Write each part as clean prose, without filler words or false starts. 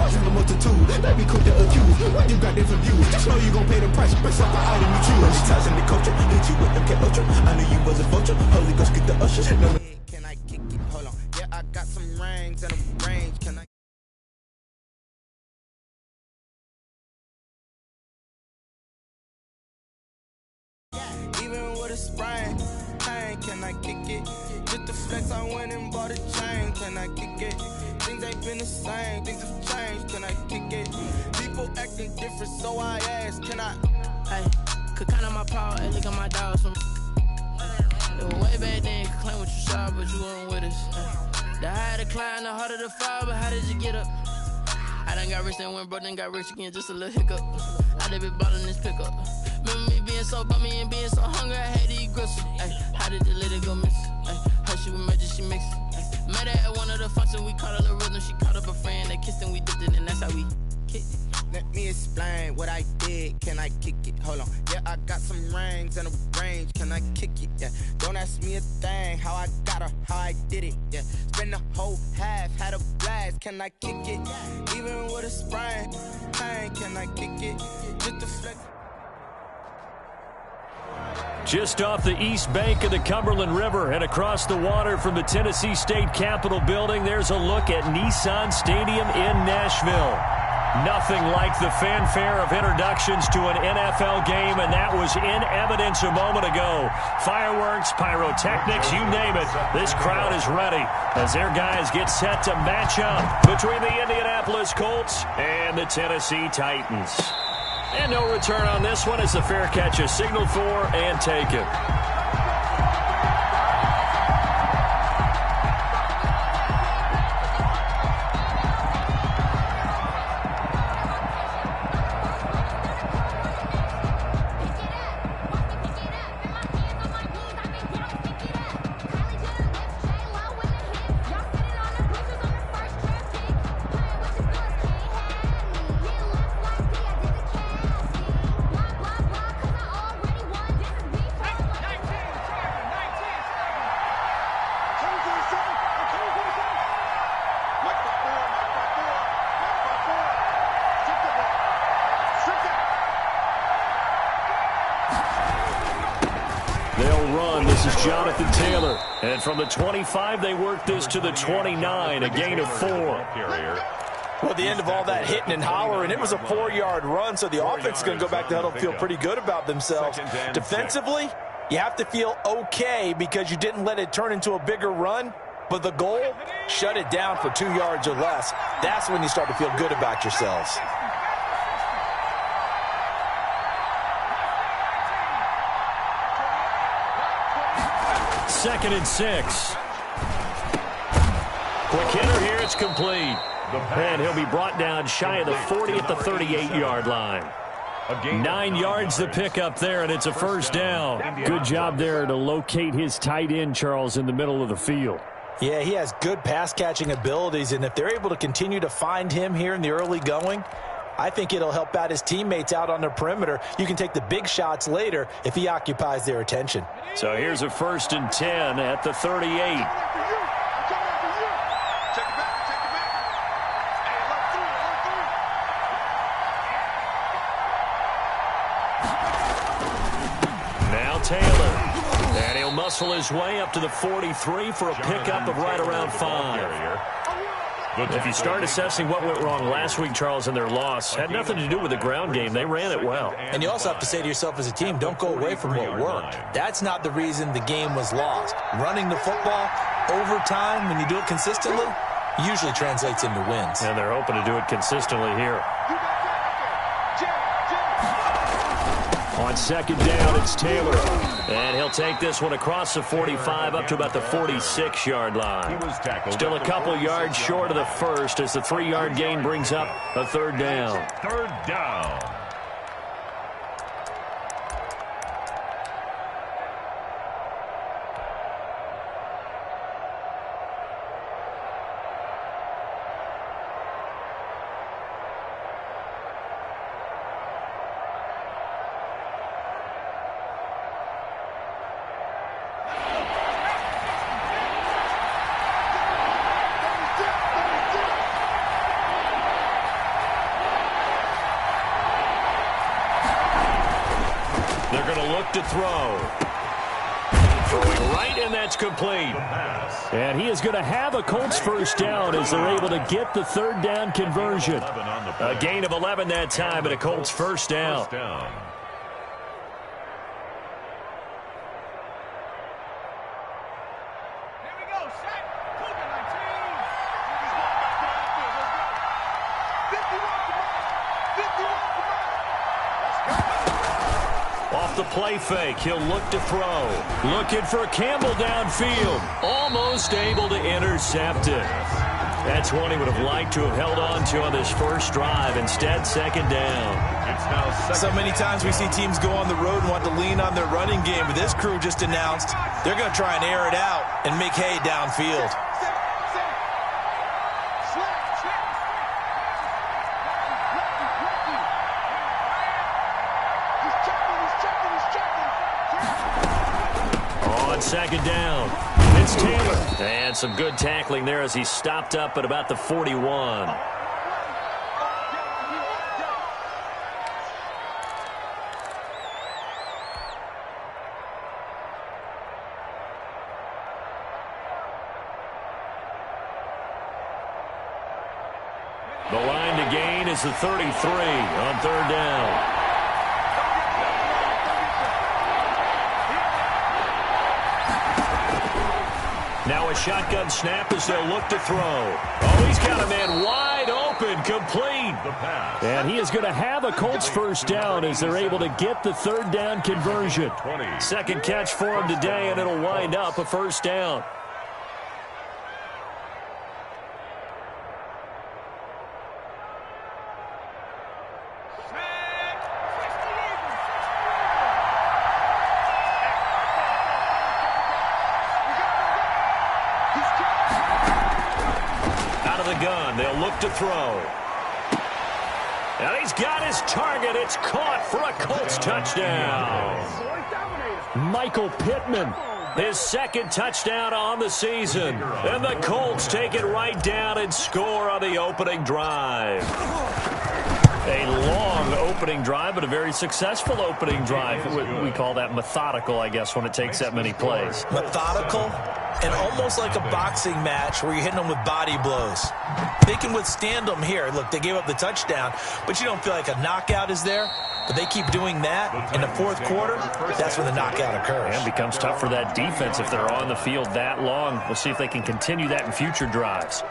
Watching the multitude, let me cook the accused. When you got different views, just know you gon' pay the price. Based off the item you choose. Many times in the culture, hit you with MK Ultra. I knew you was a vulture. Holy Ghost, get the usher. Can I kick it? Hold on. Yeah, I got some rings and a range. Can I? Even with a sprain, pain, can I kick it? Just the flex, I went and bought a chain. Can I kick it? Things ain't been the same, things have changed. Can I kick it? People acting different, so I ask, can I? Hey, could count on my power, hey, look at my dogs from. It was way back then, could claim what you saw, but you weren't with us. The higher the climb, the harder the fall, but how did you get up? I done got rich, then went broke, then got rich again, just a little hiccup. I done been bought in this pickup. Remember me being so bummy and being so hungry, I had to eat gristle. Ay, how did the lady go miss? Ay, her she was magic, she mixed. Ay, met her at one of the functions, we caught a little rhythm. She caught up a friend, they kissed and we dipped it, and that's how we kicked it. Let me explain what I did. Can I kick it? Hold on. Yeah, I got some rings and a range. Can I kick it? Yeah. Don't ask me a thing. How I got her, how I did it. Yeah. Spend the whole half, had a blast. Can I kick it? Even with a sprain, pain. Can I kick it? Just the flex. Just off the east bank of the Cumberland River and across the water from the Tennessee State Capitol building, there's a look at Nissan Stadium in Nashville. Nothing like the fanfare of introductions to an NFL game, and that was in evidence a moment ago. Fireworks, pyrotechnics, you name it. This crowd is ready as their guys get set to match up between the Indianapolis Colts and the Tennessee Titans. And no return on this one as the fair catch is signaled for and taken. And from the 25, they work this to the 29, a gain of 4. Well, at the end of all that hitting and hollering, it was a 4-yard run, so the offense is going to go back to huddle and feel pretty good about themselves. Defensively, you have to feel okay because you didn't let it turn into a bigger run, but the goal, shut it down for 2 yards or less. That's when you start to feel good about yourselves. Second and 6. Quick hitter here, it's complete. And he'll be brought down shy of the 40 at the 38-yard line. 9 yards the pickup there, and it's a first down. Good job there to locate his tight end, Charles, in the middle of the field. Yeah, he has good pass-catching abilities, and if they're able to continue to find him here in the early going, I think it'll help out his teammates out on the perimeter. You can take the big shots later if he occupies their attention. So here's a 1st and 10 at the 38. Now Taylor. And he'll muscle his way up to the 43 for a pickup of right around 5. If you start assessing what went wrong last week, Charles, in their loss, had nothing to do with the ground game. They ran it well. And you also have to say to yourself as a team, don't go away from what worked. That's not the reason the game was lost. Running the football over time, when you do it consistently, usually translates into wins. And they're hoping to do it consistently here. On second down, it's Taylor. And he'll take this one across the 45 up to about the 46-yard line. Still a couple yards short of the first as the 3-yard gain brings up a 3rd down. 3rd down. to throw. Throwing right, and that's complete. And he is going to have a Colts first down as they're able to get the third down conversion. A gain of 11 that time, and a Colts first down. Off the play fake, he'll look to throw. Looking for Campbell downfield. Almost able to intercept it. That's one he would have liked to have held on to on this first drive. Instead, second down. So many times we see teams go on the road and want to lean on their running game, but this crew just announced they're going to try and air it out and make hay downfield. On second down, it's Taylor. And some good tackling there as he stopped up at about the 41. The line to gain is the 33 on third down. Now a shotgun snap as they'll look to throw. Oh, he's got a man wide open, complete. And he is going to have a Colts first down as they're able to get the third down conversion. Second catch for him today, and it'll wind up a first down. They'll look to throw. And he's got his target. It's caught for a Colts touchdown. Michael Pittman, his second touchdown on the season. And the Colts take it right down and score on the opening drive. A long opening drive, but a very successful opening drive. We call that methodical, I guess, when it takes that many plays. Methodical and almost like a boxing match where you're hitting them with body blows. They can withstand them here. Look, they gave up the touchdown, but you don't feel like a knockout is there. But they keep doing that in the fourth quarter. That's when the knockout occurs. And it becomes tough for that defense if they're on the field that long. We'll see if they can continue that in future drives.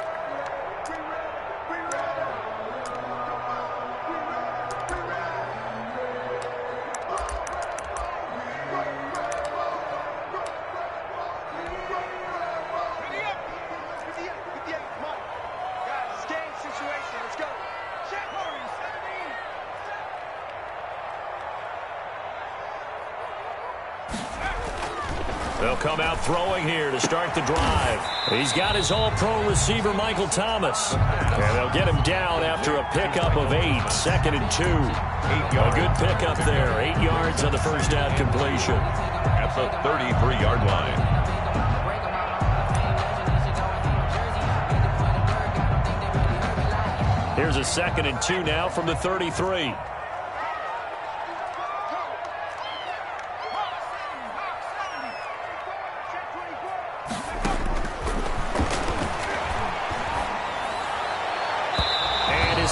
They'll come out throwing here to start the drive. He's got his all-pro receiver, Michael Thomas. And they'll get him down after a pickup of 8, 2nd and 2. A good pickup there, 8 yards on the first down completion. At the 33-yard line. Here's a 2nd and 2 now from the 33.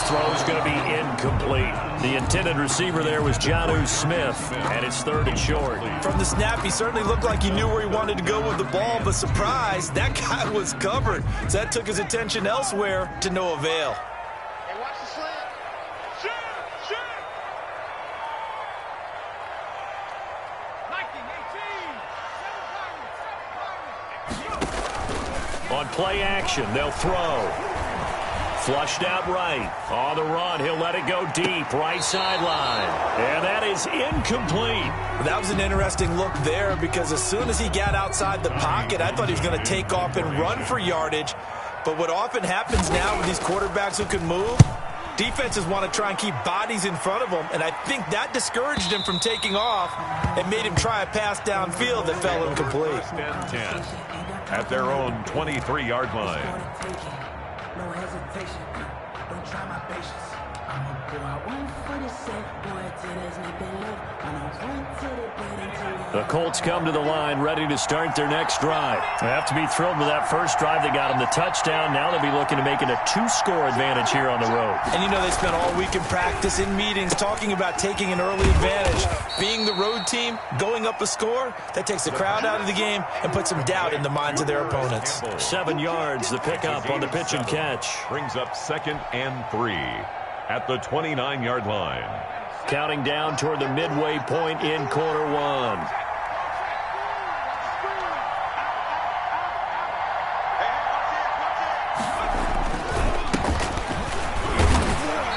Throw's going to be incomplete. The intended receiver there was Jonnu Smith, and it's 3rd and short. From the snap, he certainly looked like he knew where he wanted to go with the ball, but surprise, that guy was covered. So that took his attention elsewhere to no avail. Hey, watch the slant. Shoot! 19, 18, on play action, they'll throw. Flushed out right. On the run, he'll let it go deep. Right sideline. And that is incomplete. That was an interesting look there because as soon as he got outside the pocket, I thought he was going to take off and run for yardage. But what often happens now with these quarterbacks who can move, defenses want to try and keep bodies in front of them. And I think that discouraged him from taking off and made him try a pass downfield that fell incomplete. 10 at their own 23-yard line. No hesitation. Don't try my patience. The Colts come to the line ready to start their next drive. They have to be thrilled with that first drive. They got them the touchdown. Now they'll be looking to make it a 2-score advantage here on the road. And you know they spent all week in practice, in meetings, talking about taking an early advantage. Being the road team, going up a score, that takes the crowd out of the game and puts some doubt in the minds of their opponents. 7 yards, the pickup on the pitch and catch. Brings up 2nd and 3 at the 29-yard line. Counting down toward the midway point in quarter one.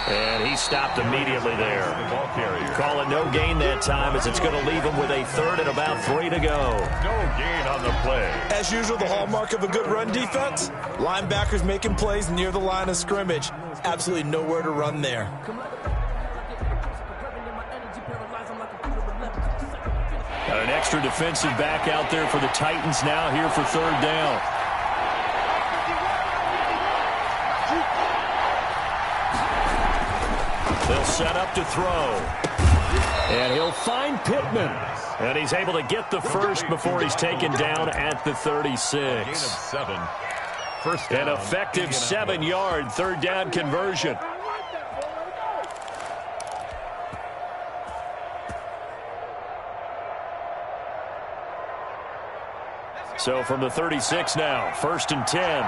And he stopped immediately there. Calling no gain that time as it's going to leave him with a 3rd and about 3 to go. No gain on the play. As usual, the hallmark of a good run defense, linebackers making plays near the line of scrimmage. Absolutely nowhere to run there. Got an extra defensive back out there for the Titans now here for 3rd down. They'll set up to throw. And he'll find Pittman. And he's able to get the first before he's taken down at the 36. Gain of 7. First down. An effective 7-yard 3rd down conversion. So from the 36 now, 1st and 10.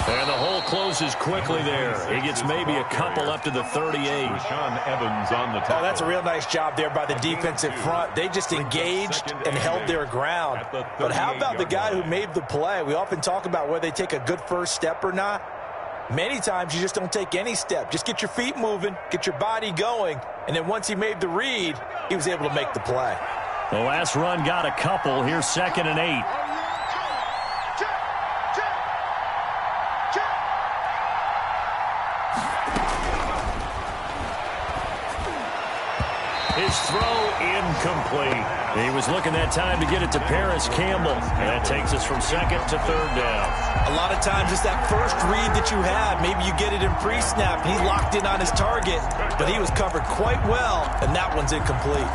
And the hole closes quickly there. He gets maybe a couple up to the 38. Sean Evans on the tackle. Oh, that's a real nice job there by the defensive front. They just engaged and held their ground. But how about the guy who made the play? We often talk about whether they take a good first step or not. Many times you just don't take any step. Just get your feet moving, get your body going, and then once he made the read, he was able to make the play. The last run got a couple. Here's 2nd and 8. His throw incomplete. He was looking that time to get it to Paris Campbell. And that takes us from 2nd to 3rd down. A lot of times it's that first read that you have. Maybe you get it in pre-snap. He locked in on his target, but he was covered quite well, and that one's incomplete.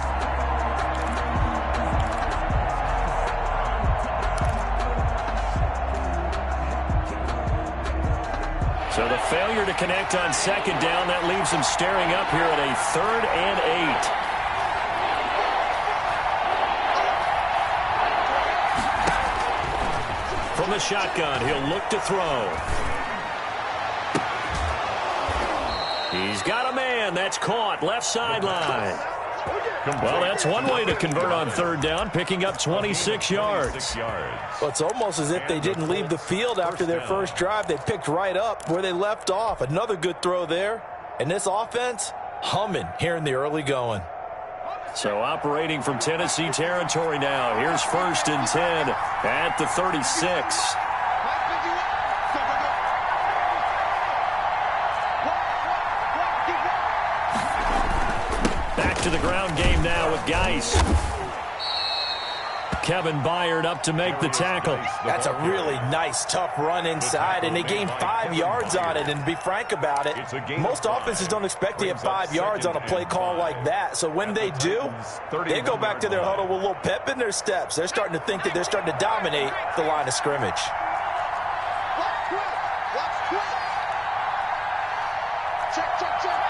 So the failure to connect on 2nd down, that leaves him staring up here at a 3rd and 8. From the shotgun, he'll look to throw. He's got a man. That's caught. Left sideline. Well, that's one way to convert on 3rd down, picking up 26 yards. Well, it's almost as if they didn't leave the field after their first drive. They picked right up where they left off. Another good throw there. And this offense, humming here in the early going. So operating from Tennessee territory now. Here's 1st and 10 at the 36. Back to the ground game now with Geis. Kevin Byard up to make the tackle. That's a really nice, tough run inside, and they gained 5 yards on it. And to be frank about it, most offenses don't expect to get 5 yards on a play call like that. So when they do, they go back to their huddle with a little pep in their steps. They're starting to think that they're starting to dominate the line of scrimmage. Check, check, check.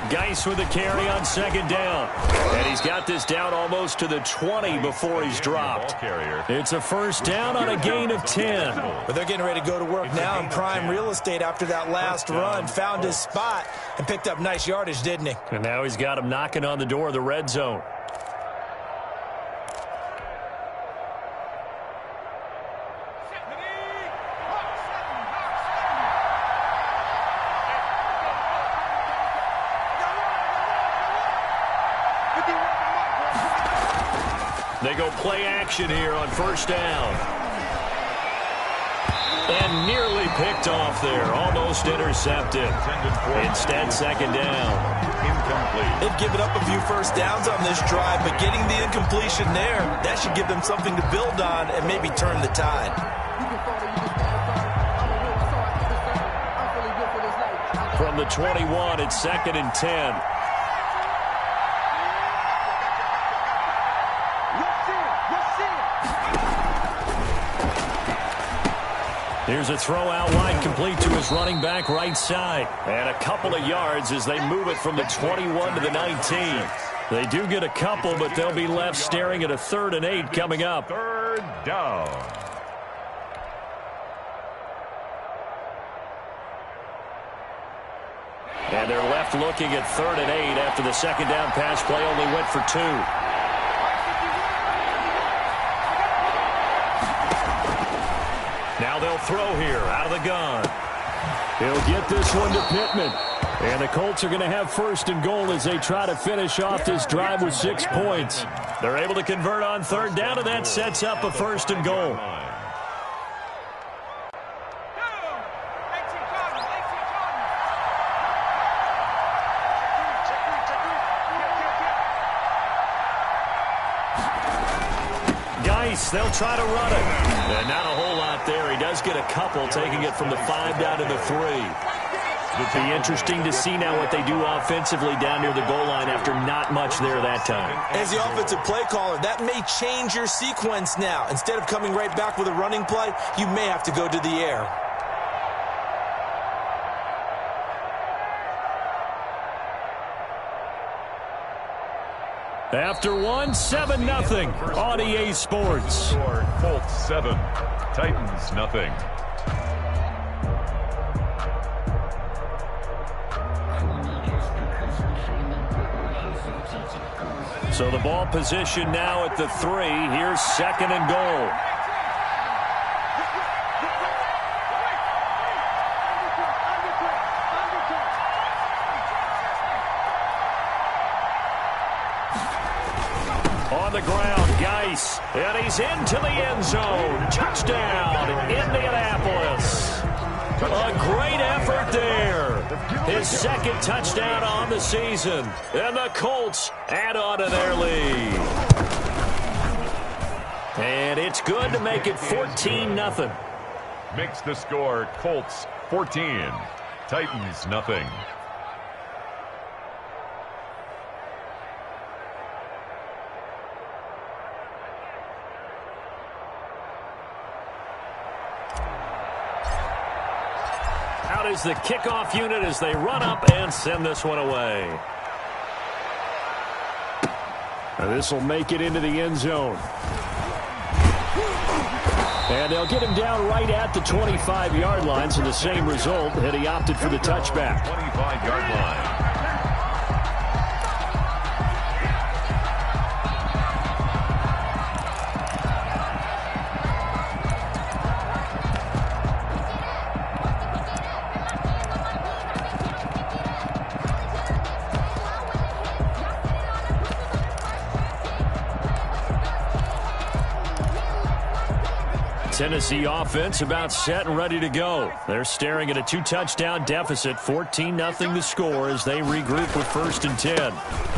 Geis with a carry on 2nd down. And he's got this down almost to the 20 before he's dropped. It's a 1st down on a gain of 10. But they're getting ready to go to work now in prime real estate after that last run. Found his spot and picked up nice yardage, didn't he? And now he's got him knocking on the door of the red zone. They go play action here on 1st down. And nearly picked off there. Almost intercepted. Instead, second down. Incomplete. They've given up a few first downs on this drive, but getting the incompletion there, that should give them something to build on and maybe turn the tide. From the 21, it's 2nd and 10. Here's a throw out wide, complete to his running back right side. And a couple of yards as they move it from the 21 to the 19. They do get a couple, but they'll be left staring at a 3rd and 8 coming up. 3rd down. And they're left looking at 3rd and 8 after the second down pass play only went for 2. Now they'll throw here out of the gun. He'll get this one to Pittman. And the Colts are going to have 1st and goal as they try to finish off this drive with 6 points. They're able to convert on 3rd down, and that sets up a 1st and goal. They'll try to run it. And not a whole lot there. He does get a couple, taking it from the 5 down to the 3. It'll be interesting to see now what they do offensively down near the goal line after not much there that time. As the offensive play caller, that may change your sequence now. Instead of coming right back with a running play, you may have to go to the air. After 1, 7-0 on EA Sports. Colts 7, Titans nothing. So the ball position now at the 3. Here's 2nd and goal. On the ground, Geis, and he's into the end zone. Touchdown, Indianapolis. A great effort there. His 2nd touchdown on the season. And the Colts add on to their lead. And it's good to make it 14-0. Makes the score Colts 14, Titans nothing. Out is the kickoff unit as they run up and send this one away. This will make it into the end zone. And they'll get him down right at the 25-yard line, so the same result had he opted for the touchback. 25-yard line. Tennessee offense about set and ready to go. They're staring at a 2-touchdown deficit, 14-0 the score as they regroup with 1st and 10.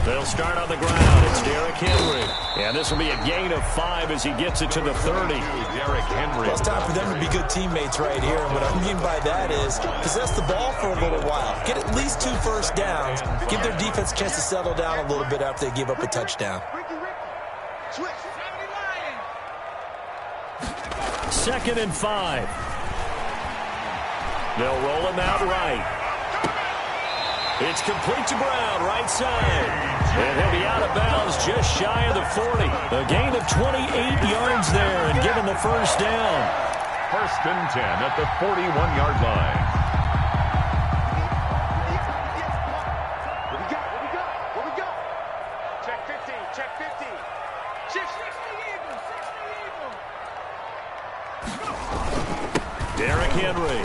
They'll start on the ground. It's Derrick Henry. And this will be a gain of 5 as he gets it to the 30. Derrick Henry. Well, it's time for them to be good teammates right here. And what I mean by that is possess the ball for a little while. Get at least 2 first downs. Give their defense a chance to settle down a little bit after they give up a touchdown. 2nd and 5. They'll roll him out right. It's complete to Brown, right side. And he'll be out of bounds just shy of the 40. A gain of 28 yards there and given the 1st down. 1st and 10 at the 41-yard line. Where we go? Check 50, check 50. 60 Eagles. Derrick Henry.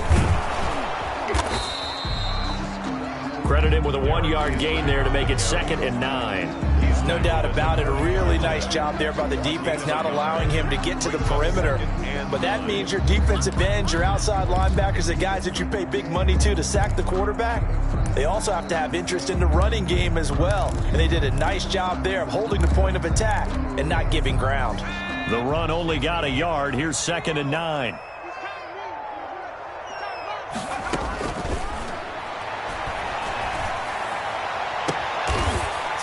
Credit him with a 1-yard gain there to make it 2nd and 9. He's No doubt about it. A really nice job there by the defense, not allowing him to get to the perimeter. But that means your defensive ends, your outside linebackers, the guys that you pay big money to sack the quarterback, they also have to have interest in the running game as well. And they did a nice job there of holding the point of attack and not giving ground. The run only got a yard. Here's 2nd and 9.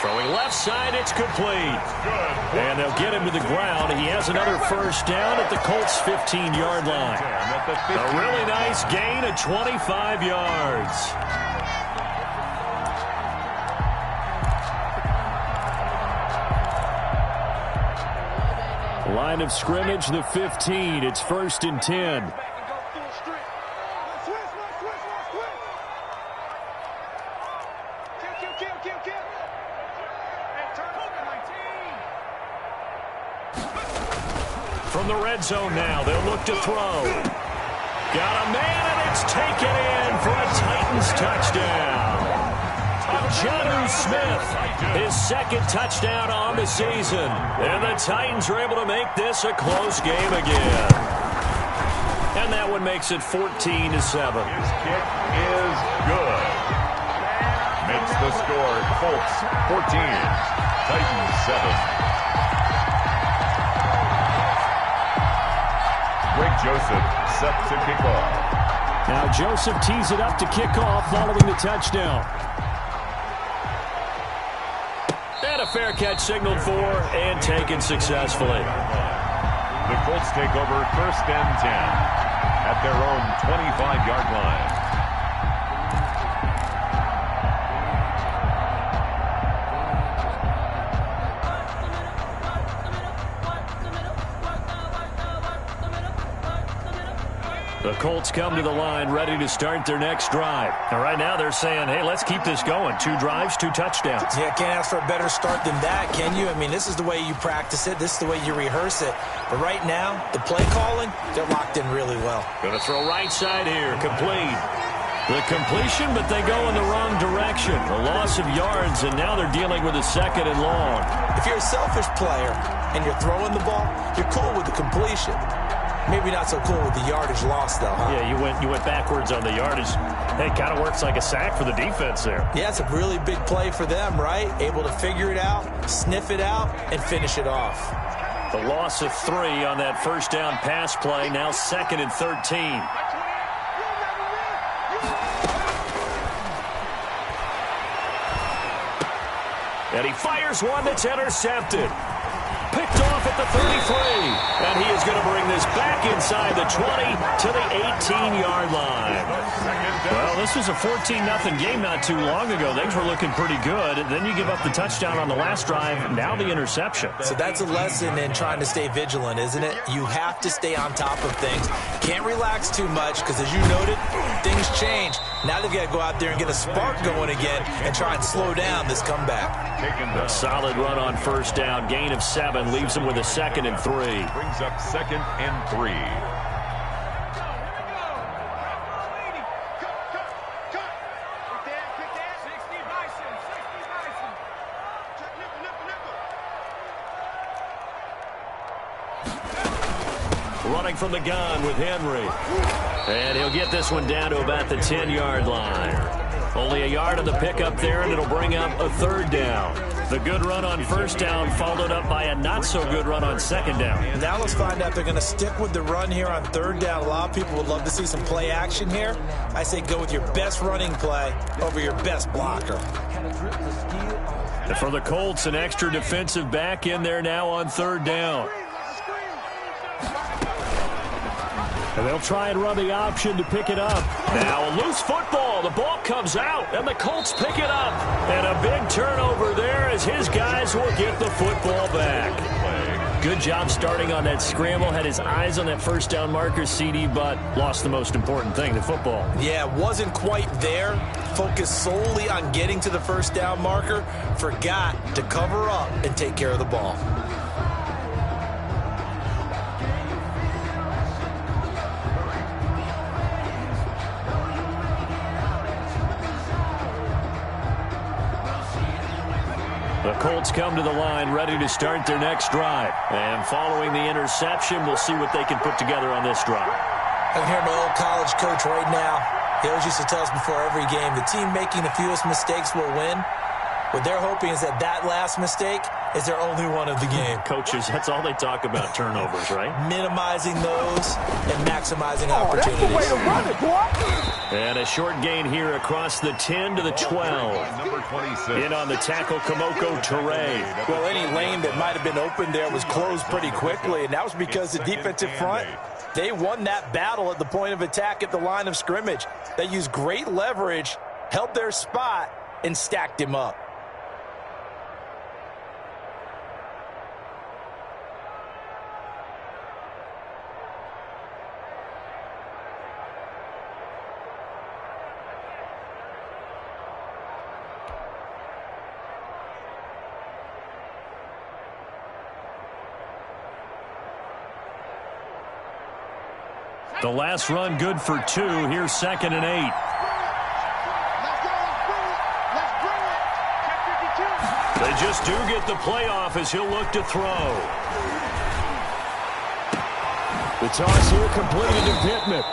Throwing left side, it's complete. And they'll get him to the ground. He has another first down at the Colts' 15-yard line. A really nice gain of 25 yards. Line of scrimmage, the 15. It's 1st and 10. From the red zone now, they'll look to throw. Got a man, and it's taken in for a Titans touchdown. Jonnu Smith, his 2nd touchdown on the season. And the Titans are able to make this a close game again. And that one makes it 14-7. His kick is good. Makes the score Colts 14, Titans 7. Greg Joseph set to kick off. Now Joseph tees it up to kick off following the touchdown. And a fair catch signaled for and taken successfully. The Colts take over 1st and 10 at their own 25-yard line. The Colts come to the line ready to start their next drive. And right now they're saying, hey, let's keep this going. 2 drives, 2 touchdowns. Yeah, can't ask for a better start than that, can you? I mean, this is the way you practice it. This is the way you rehearse it. But right now, the play calling, they're locked in really well. Going to throw right side here, complete. The completion, but they go in the wrong direction. A loss of yards, and now they're dealing with a 2nd and long. If you're a selfish player and you're throwing the ball, you're cool with the completion. Maybe not so cool with the yardage loss, though, huh? Yeah, you went backwards on the yardage. Hey, kind of works like a sack for the defense there. Yeah, it's a really big play for them, right? Able to figure it out, sniff it out, and finish it off. The loss of 3 on that first down pass play, now 2nd and 13. And he fires one that's intercepted. Picked off at the 33. And he is going to bring this back inside the 20 to the 18-yard line. Well, this was a 14-0 game not too long ago. Things were looking pretty good. Then you give up the touchdown on the last drive. Now the interception. So that's a lesson in trying to stay vigilant, isn't it? You have to stay on top of things. Can't relax too much because, as you noted, things change. Now they've got to go out there and get a spark going again and try and slow down this comeback. A solid run on first down. Gain of 7 leaves them with a 2nd and 3. Brings up 2nd and 3. Running from the gun with Henry. And he'll get this one down to about the 10-yard line. Only a yard on the pickup there, and it'll bring up a 3rd down. The good run on first down followed up by a not-so-good run on 2nd down. Now let's find out if they're going to stick with the run here on 3rd down. A lot of people would love to see some play action here. I say go with your best running play over your best blocker. And for the Colts, an extra defensive back in there now on 3rd down. And they'll try and run the option to pick it up. Now a loose football. The ball comes out, and the Colts pick it up. And a big turnover there as his guys will get the football back. Good job starting on that scramble. Had his eyes on that first down marker, CD, but lost the most important thing, the football. Yeah, wasn't quite there. Focused solely on getting to the first down marker. Forgot to cover up and take care of the ball. The Colts come to the line ready to start their next drive. And following the interception, we'll see what they can put together on this drive. I'm hearing my old college coach right now. He always used to tell us before every game, the team making the fewest mistakes will win. What they're hoping is that last mistake is their only one of the game. Coaches, that's all they talk about, turnovers, right? Minimizing those and maximizing opportunities. That's the way to run it, boy. And a short gain here across the 10 to the 12. Number 26. In on the tackle, Kamoko Toure. Well, any lane that might have been open there was closed pretty quickly, and that was because the defensive front, they won that battle at the point of attack at the line of scrimmage. They used great leverage, held their spot, and stacked him up. The last run good for 2. Here's 2nd and 8. They just do get the playoff as he'll look to throw. The toss here completed to Pittman.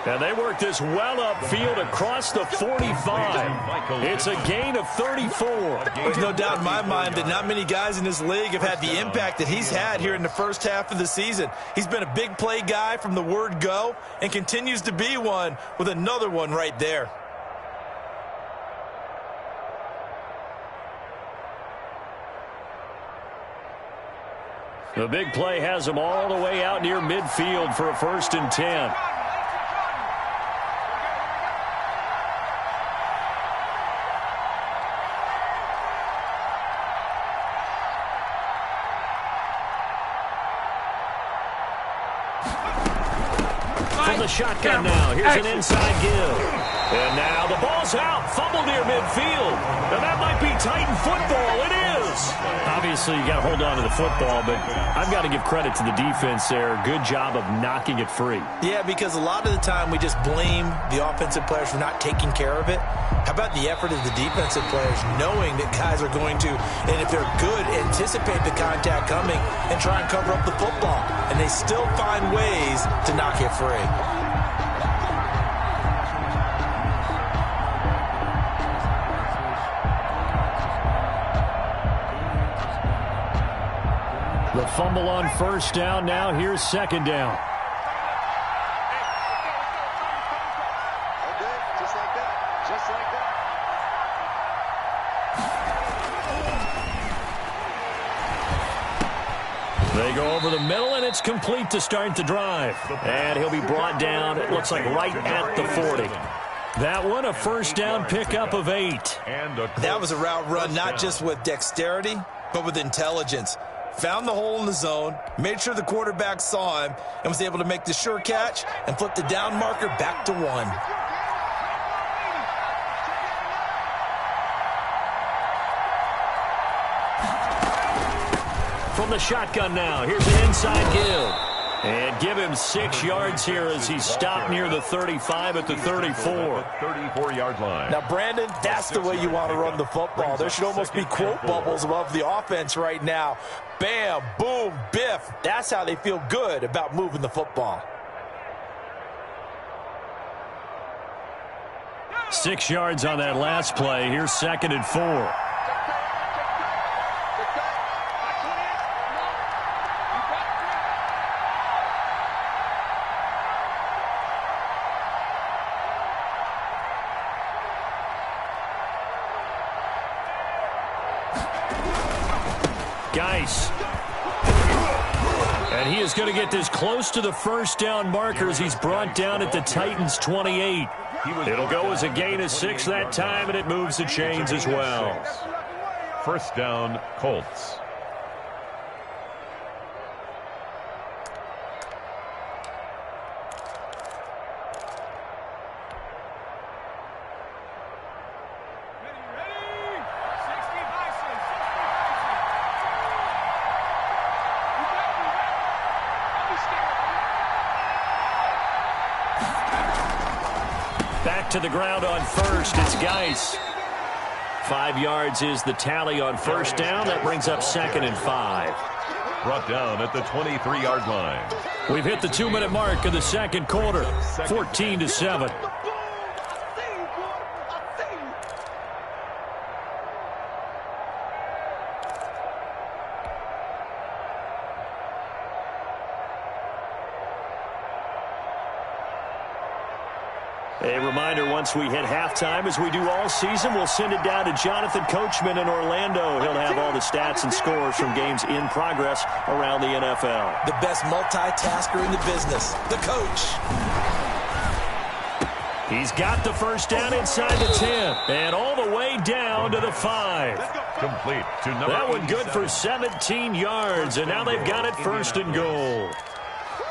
And they work this well upfield across the 45. It's a gain of 34. There's no doubt in my mind that not many guys in this league have had the impact that he's had here in the first half of the season. He's been a big play guy from the word go and continues to be one with another one right there. The big play has him all the way out near midfield for a 1st and 10. From the shotgun now, here's an inside give. And now the ball's out, fumble near midfield. And that might be Titan football. It is. Obviously, you got to hold on to the football, but I've got to give credit to the defense there. Good job of knocking it free. Yeah, because a lot of the time we just blame the offensive players for not taking care of it. How about the effort of the defensive players knowing that guys are going to, and if they're good, anticipate the contact coming and try and cover up the football. And they still find ways to knock it free. The fumble on 1st down. Now here's 2nd down. Okay, just like that. Just like that. They go over the middle, and it's complete to start the drive. And he'll be brought down, it looks like right at the 40. That one, a 1st down pickup of 8. That was a route run not just with dexterity, but with intelligence. Found the hole in the zone, made sure the quarterback saw him, and was able to make the sure catch and flip the down marker back to 1. From the shotgun now, here's an inside give. And give him 6 yards here as he's stopped near the 35 at the 34. 34-yard line. Now, Brandon, that's the way you want to run the football. There should almost be quote bubbles above the offense right now. Bam, boom, biff. That's how they feel good about moving the football. 6 yards on that last play. Here's 2nd and 4. Geis. And he is going to get this close to the 1st down markers. He's brought down at the Titans' 28. It'll go as a gain of 6 that time, and it moves the chains as well. 1st down, Colts. Back to the ground on 1st. It's Geis. 5 yards is the tally on first down. That brings up 2nd and 5. Brought down at the 23-yard line. We've hit the 2-minute mark of the second quarter. 14-7. A reminder, once we hit halftime, as we do all season, we'll send it down to Jonathan Coachman in Orlando. He'll have all the stats and scores from games in progress around the NFL. The best multitasker in the business, the coach. He's got the first down inside the 10 and all the way down to the 5. Complete to number That one good for 17 yards, and now they've got it 1st and goal.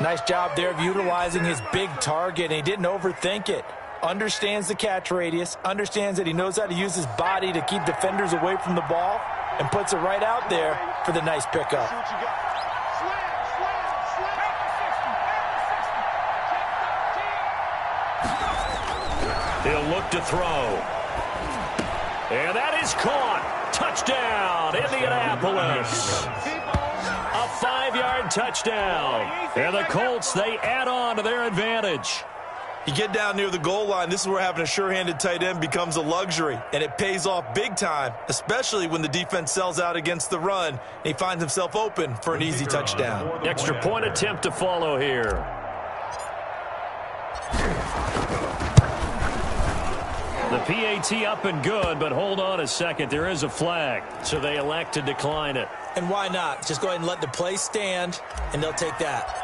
Nice job there of utilizing his big target, and he didn't overthink it. Understands the catch radius, understands that he knows how to use his body to keep defenders away from the ball, and puts it right out there for the nice pickup. He'll look to throw. And that is caught. Touchdown, Indianapolis. A 5-yard touchdown. And the Colts, they add on to their advantage. You get down near the goal line, this is where having a sure-handed tight end becomes a luxury, and it pays off big time, especially when the defense sells out against the run, and he finds himself open for an easy touchdown. Extra point attempt to follow here. The PAT up and good, but hold on a second. There is a flag, so they elect to decline it. And why not? Just go ahead and let the play stand, and they'll take that.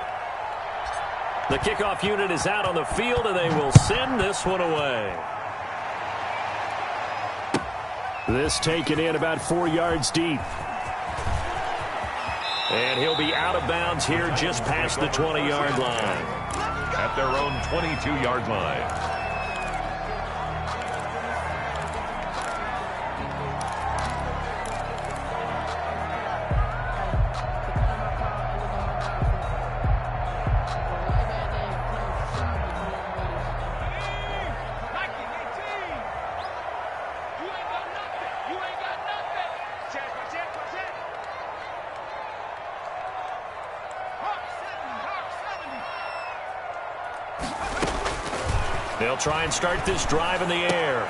The kickoff unit is out on the field, and they will send this one away. This taken in about 4 yards deep. And he'll be out of bounds here just past the 20-yard line. At their own 22-yard line. They'll try and start this drive in the air.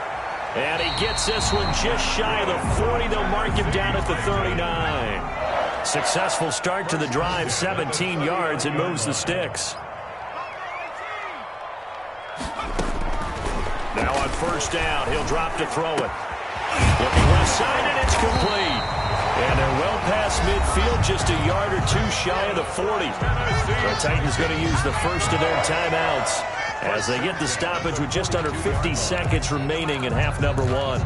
And he gets this one just shy of the 40. They'll mark him down at the 39. Successful start to the drive, 17 yards, and moves the sticks. Now on first down, he'll drop to throw it. Looking left side, and it's complete. And they're well past midfield, just a yard or two shy of the 40. The Titans going to use the first of their timeouts as they get the stoppage with just under 50 seconds remaining in half number 1.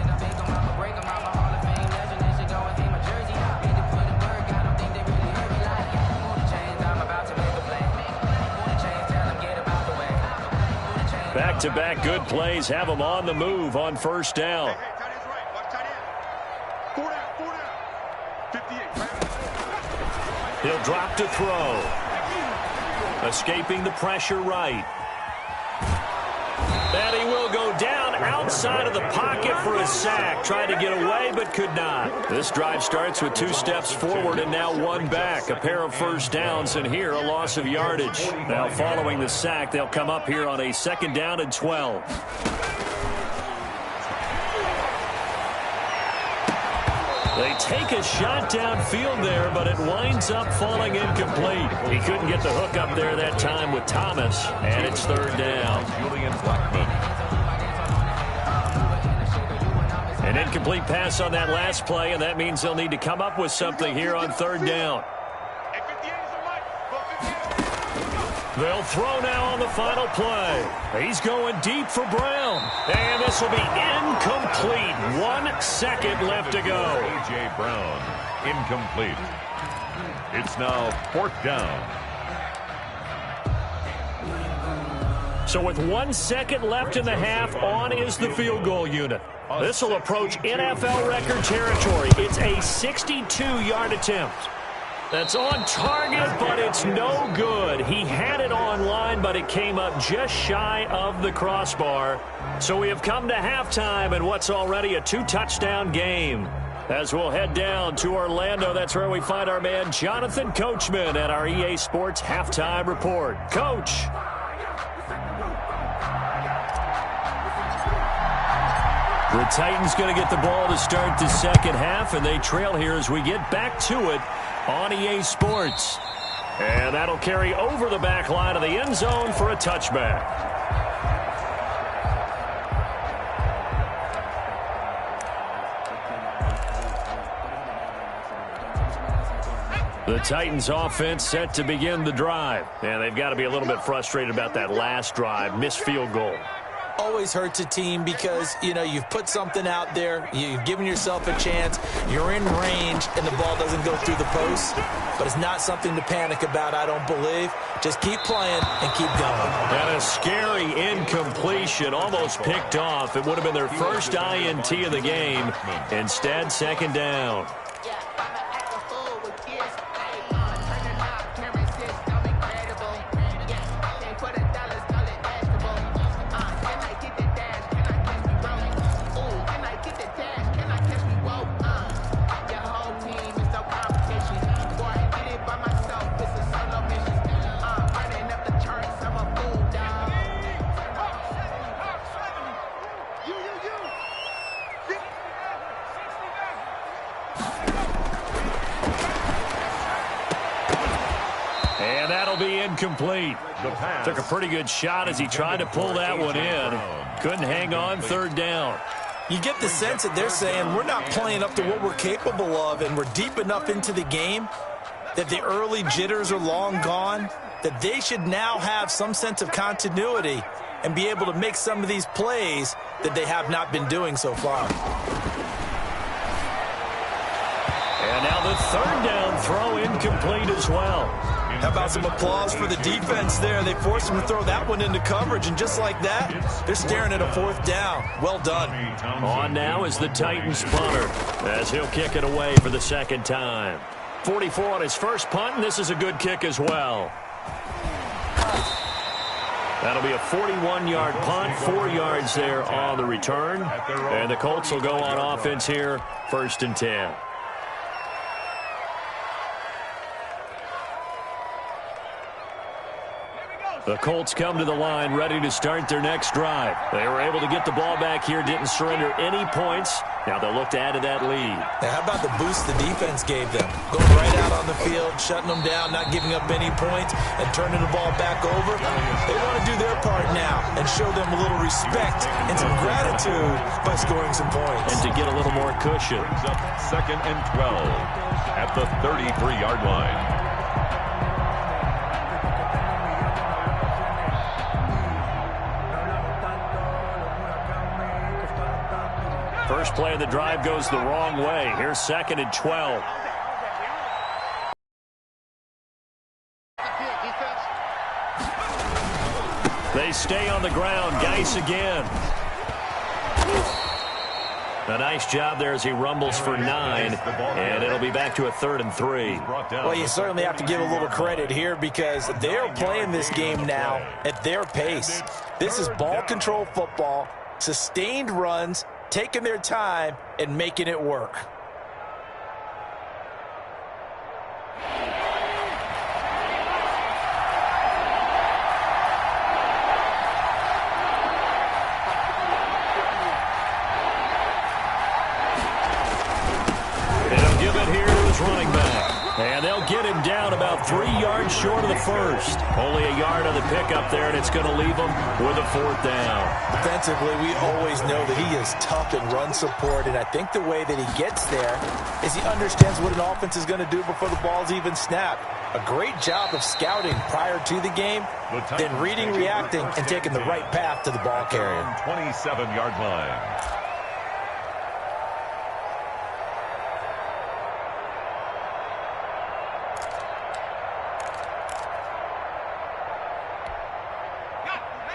Back-to-back good plays have them on the move on first down. He'll drop to throw. Escaping the pressure right. And he will go down outside of the pocket for a sack. Tried to get away, but could not. This drive starts with 2 steps forward and now 1 back. A pair of first downs, and here a loss of yardage. Now following the sack, they'll come up here on a 2nd down and 12. They take a shot downfield there, but it winds up falling incomplete. He couldn't get the hook up there that time with Thomas, and it's 3rd down. An incomplete pass on that last play, and that means they'll need to come up with something here on 3rd down. They'll throw now on the final play. He's going deep for Brown. And this will be incomplete. 1 second left to go. A.J. Brown, incomplete. It's now 4th down. So with 1 second left in the half, on is the field goal unit. This will approach NFL record territory. It's a 62-yard attempt. That's on target, but it's no good. He had it on line, but it came up just shy of the crossbar. So we have come to halftime in what's already a 2-touchdown game. As we'll head down to Orlando, that's where we find our man Jonathan Coachman at our EA Sports Halftime Report. Coach. The Titans going to get the ball to start the second half, and they trail here as we get back to it on EA Sports. And that'll carry over the back line of the end zone for a touchback. The Titans offense set to begin the drive. And they've got to be a little bit frustrated about that last drive, missed field goal. Always hurts a team because, you've put something out there, you've given yourself a chance, you're in range, and the ball doesn't go through the post. But it's not something to panic about, I don't believe. Just keep playing and keep going. And a scary incompletion, almost picked off. It would have been their first INT of the game. Instead, second down. Incomplete. Took a pretty good shot as he tried to pull that one in. Couldn't hang on, third down. You get the sense that they're saying we're not playing up to what we're capable of, and we're deep enough into the game that the early jitters are long gone, that they should now have some sense of continuity and be able to make some of these plays that they have not been doing so far. And now the third down throw incomplete as well. How about some applause for the defense there? They forced him to throw that one into coverage, and just like that, they're staring at a fourth down. Well done. On now is the Titans punter as he'll kick it away for the second time. 44 on his first punt, and this is a good kick as well. That'll be a 41-yard punt, 4 yards there on the return. And the Colts will go on offense here, 1st and 10. The Colts come to the line ready to start their next drive. They were able to get the ball back here, didn't surrender any points. Now they'll look to add to that lead. Now how about the boost the defense gave them? Going right out on the field, shutting them down, not giving up any points, and turning the ball back over. They want to do their part now and show them a little respect and some gratitude by scoring some points. And to get a little more cushion. Brings up 2nd and 12 at the 33-yard line. First play of the drive goes the wrong way. Here's 2nd and 12. They stay on the ground. Geis again. A nice job there as he rumbles for 9, and it'll be back to a 3rd and 3. Well, you certainly have to give a little credit here because they're playing this game now at their pace. This is ball control football, sustained runs, taking their time and making it work. They'll give it here to his running back. And they'll get him down about 3 yards short of the first. Only a yard on the pickup there, and it's going to leave him with a 4th down. Defensively, we always know that he is tough in run support, and I think the way that he gets there is he understands what an offense is going to do before the ball's even snapped. A great job of scouting prior to the game, then reading, reacting, and taking the right path to the ball carrier. 27-yard line.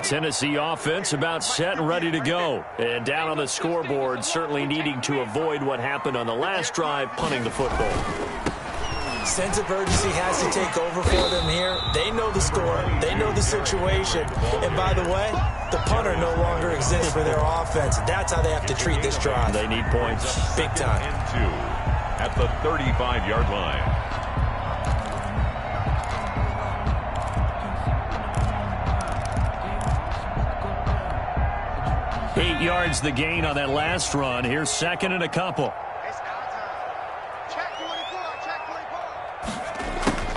Tennessee offense about set and ready to go. And down on the scoreboard, certainly needing to avoid what happened on the last drive, punting the football. Sense of urgency has to take over for them here. They know the score. They know the situation. And by the way, the punter no longer exists for their offense. That's how they have to treat this drive. They need points. Big time. And 2 at the 35-yard line. 8 yards the gain on that last run. Here's second and a couple.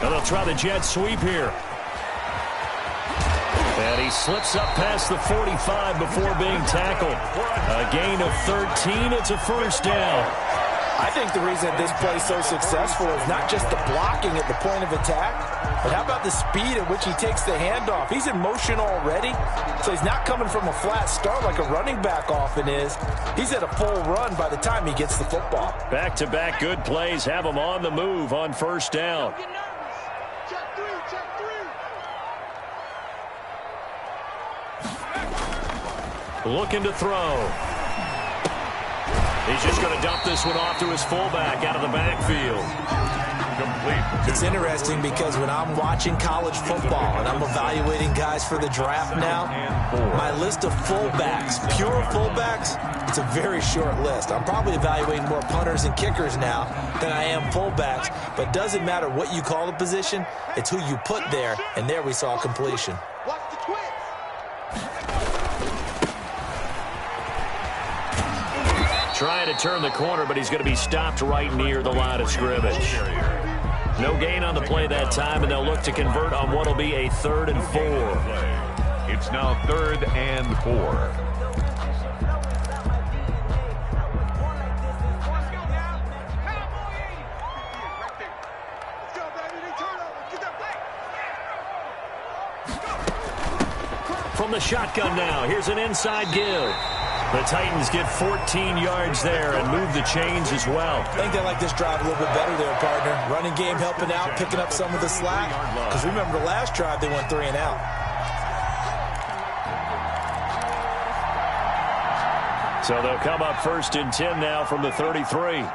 And they'll try the jet sweep here. And he slips up past the 45 before being tackled. A gain of 13. It's a first down. I think the reason this play is so successful is not just the blocking at the point of attack, but how about the speed at which he takes the handoff? He's in motion already, so he's not coming from a flat start like a running back often is. He's at a full run by the time he gets the football. Back-to-back good plays have him on the move on first down. Looking to throw. He's just going to dump this one off to his fullback out of the backfield. Complete. It's interesting because when I'm watching college football and I'm evaluating guys for the draft now, my list of fullbacks, pure fullbacks, it's a very short list. I'm probably evaluating more punters and kickers now than I am fullbacks, but it doesn't matter what you call the position, it's who you put there, and there we saw completion. Trying to turn the corner, but he's going to be stopped right near the line of scrimmage. No gain on the play that time, and they'll look to convert on what will be a 3rd and 4. It's now 3rd and 4. From the shotgun now, here's an inside give. The Titans get 14 yards there and move the chains as well. I think they like this drive a little bit better there, partner. Running game helping out, picking up some of the slack. Because remember the last drive, they went 3 and out. So they'll come up 1st and 10 now from the 33.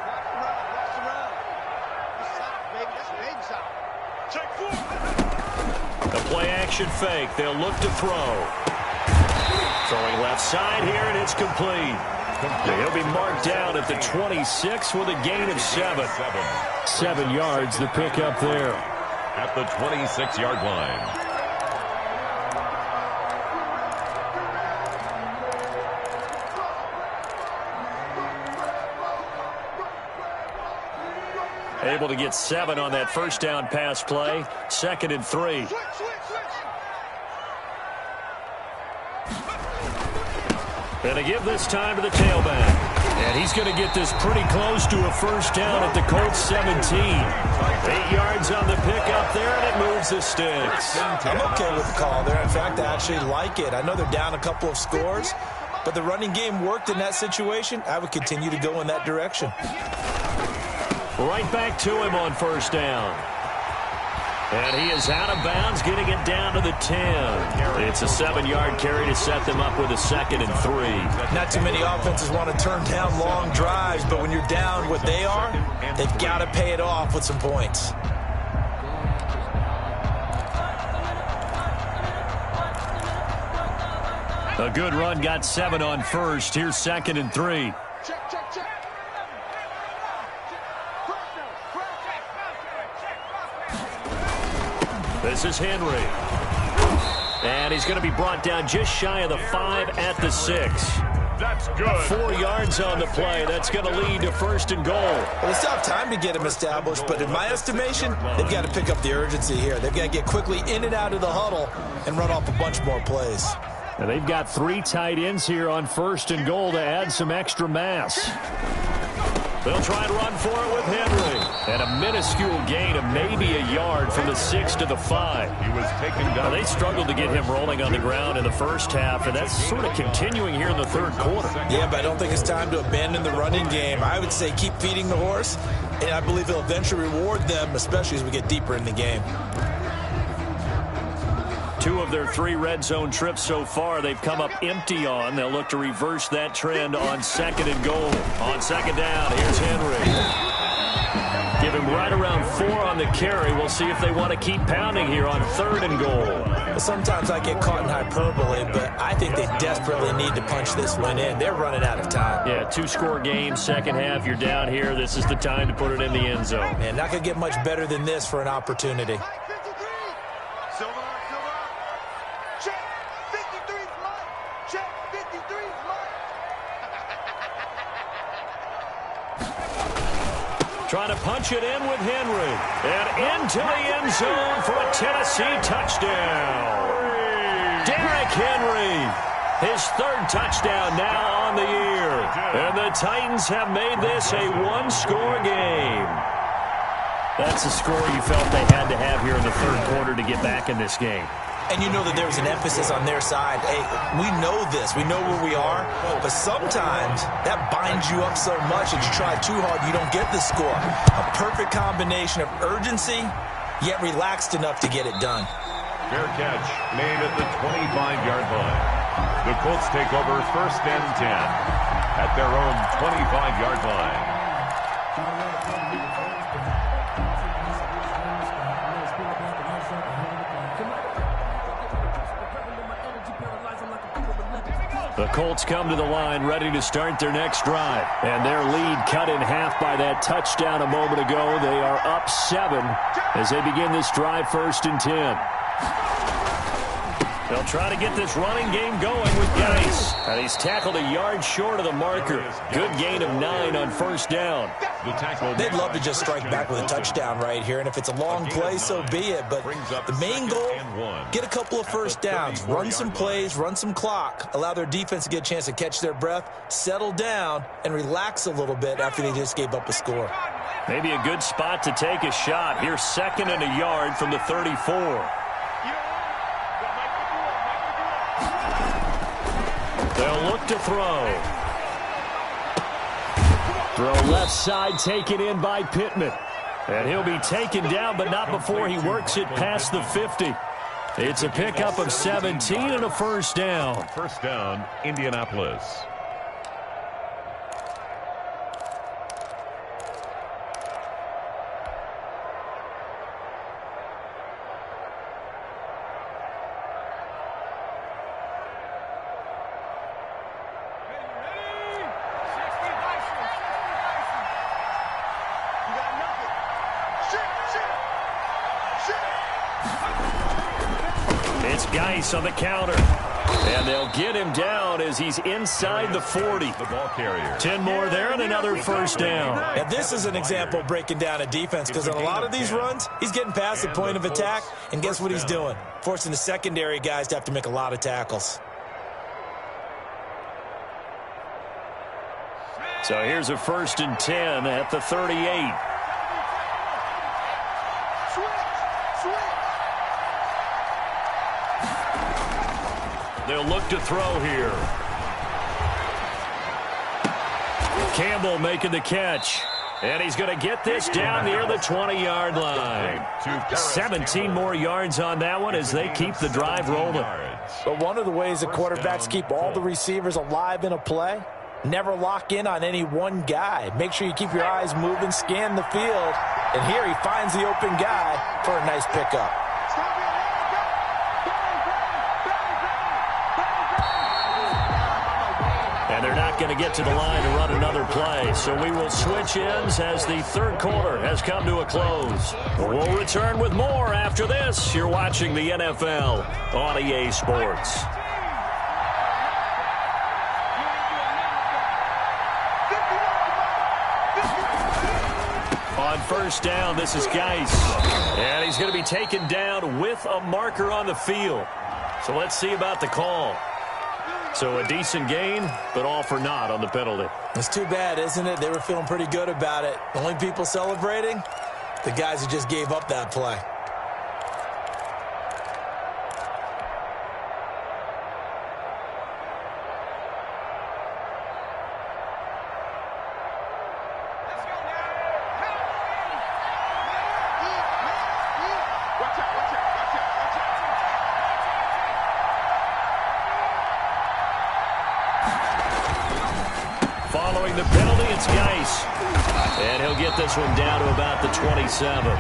A play-action fake. They'll look to throw. Throwing left side here, and it's complete. He'll be marked down at the 26 with a gain of 7. 7 yards, the pickup there. At the 26-yard line. Able to get 7 on that first down pass play. 2nd and 3. And they give this time to the tailback. And he's going to get this pretty close to a first down at the Colts 17. 8 yards on the pickup there, and it moves the sticks. I'm okay with the call there. In fact, I actually like it. I know they're down a couple of scores, but the running game worked in that situation. I would continue to go in that direction. Right back to him on first down. And he is out of bounds, getting it down to the 10. It's a 7-yard carry to set them up with a 2nd and 3. Not too many offenses want to turn down long drives, but when you're down what they are, they've got to pay it off with some points. A good run, got 7 on first. Here's 2nd and 3. This is Henry. And he's going to be brought down just shy of the 5 at the 6. That's good. 4 yards on the play. That's going to lead to 1st and goal. Well, they still have time to get him established, but in my estimation, they've got to pick up the urgency here. They've got to get quickly in and out of the huddle and run off a bunch more plays. And they've got 3 tight ends here on 1st and goal to add some extra mass. They'll try and run for it with Henry. And a minuscule gain of maybe a yard from the 6 to the 5. He was taken down. Now, they struggled to get him rolling on the ground in the first half, and that's sort of continuing here in the 3rd quarter. Yeah, but I don't think it's time to abandon the running game. I would say keep feeding the horse, and I believe it'll eventually reward them, especially as we get deeper in the game. 2 of their 3 red zone trips so far, they've come up empty on. They'll look to reverse that trend on 2nd and goal. On 2nd down, here's Henry. Give him right around 4 on the carry. We'll see if they want to keep pounding here on 3rd and goal. Well, sometimes I get caught in hyperbole, but I think they desperately need to punch this one in. They're running out of time. Yeah, 2-score game, second half. You're down here. This is the time to put it in the end zone. Man, not going to get much better than this for an opportunity. Trying to punch it in with Henry. And into the end zone for a Tennessee touchdown. Derrick Henry, his 3rd touchdown now on the year. And the Titans have made this a 1-score game. That's the score you felt they had to have here in the 3rd quarter to get back in this game. And you know that there's an emphasis on their side. Hey, we know this. We know where we are. But sometimes that binds you up so much that you try too hard, you don't get the score. A perfect combination of urgency, yet relaxed enough to get it done. Fair catch made at the 25-yard line. The Colts take over 1st and 10 at their own 25-yard line. The Colts come to the line ready to start their next drive. And their lead cut in half by that touchdown a moment ago. They are up 7 as they begin this drive 1st and 10. They'll try to get this running game going with Geis. And he's tackled a yard short of the marker. Good gain of 9 on 1st down. They'd love to just strike back with a touchdown right here, and if it's a long play, so be it. But the main goal, get a couple of 1st downs, run some plays, run some clock, allow their defense to get a chance to catch their breath, settle down, and relax a little bit after they just gave up a score. Maybe a good spot to take a shot. Here's 2nd and a yard from the 34. They'll look to throw. Throw left side taken in by Pittman. And he'll be taken down, but not before he works it past the 50. It's a pickup of 17 and a 1st down. 1st down, Indianapolis. It's Geis on the counter. And they'll get him down as he's inside the 40. The ball carrier. 10 more there and another 1st down. Now, this is an example of breaking down a defense because on a lot of these runs, he's getting past the point of attack, and guess what he's doing? Forcing the secondary guys to have to make a lot of tackles. So here's a 1st and 10 at the 38. They'll look to throw here. Campbell making the catch. And he's going to get this down near the 20-yard line. 17 more yards on that one as they keep the drive rolling. But one of the ways the quarterbacks keep all the receivers alive in a play, never lock in on any one guy. Make sure you keep your eyes moving, scan the field. And here he finds the open guy for a nice pickup. And they're not going to get to the line to run another play. So we will switch ends as the 3rd quarter has come to a close. We'll return with more after this. You're watching the NFL on EA Sports. On 1st down, this is Geis. And he's going to be taken down with a marker on the field. So let's see about the call. So a decent gain, but all for naught on the penalty. It's too bad, isn't it? They were feeling pretty good about it. The only people celebrating, the guys who just gave up that play. Drawing the penalty, it's Geis. And he'll get this one down to about the 27.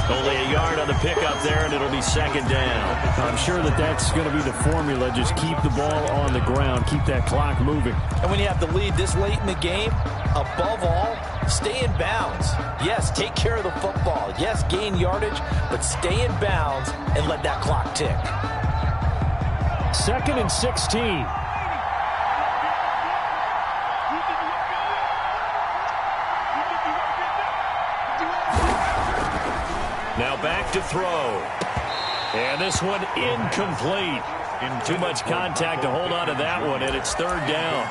Only a yard on the pickup there, and it'll be second down. I'm sure that's going to be the formula. Just keep the ball on the ground. Keep that clock moving. And when you have the lead this late in the game, above all, stay in bounds. Yes, take care of the football. Yes, gain yardage, but stay in bounds and let that clock tick. 2nd and 16. Now back to throw. And this one incomplete. Too much contact to hold on to that one, and it's 3rd down.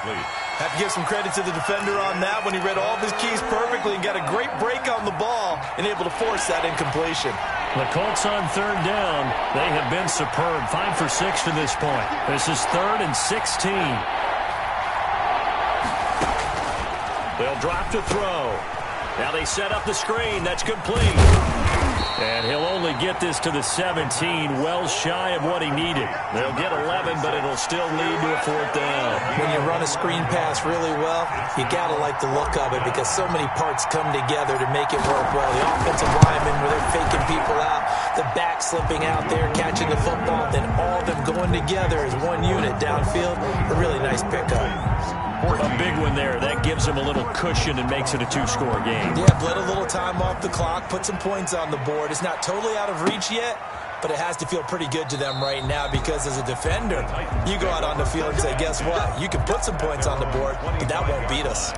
Have to give some credit to the defender on that when he read all of his keys perfectly and got a great break on the ball and able to force that incompletion. The Colts on 3rd down. They have been superb. 5 for 6 to this point. This is 3rd and 16. They'll drop to throw. Now they set up the screen. That's complete. And he'll only get this to the 17, well shy of what he needed. They'll get 11, but it'll still lead to a 4th down. When you run a screen pass really well, you got to like the look of it because so many parts come together to make it work well. The offensive linemen, where they're faking people out, the back slipping out there, catching the football, then all of them going together as one unit downfield. A really nice pickup. A big one there. That gives them a little cushion and makes it a 2-score game. Yeah, bled a little time off the clock, put some points on the board. It's not totally out of reach yet, but it has to feel pretty good to them right now because as a defender, you go out on the field and say, guess what? You can put some points on the board, but that won't beat us.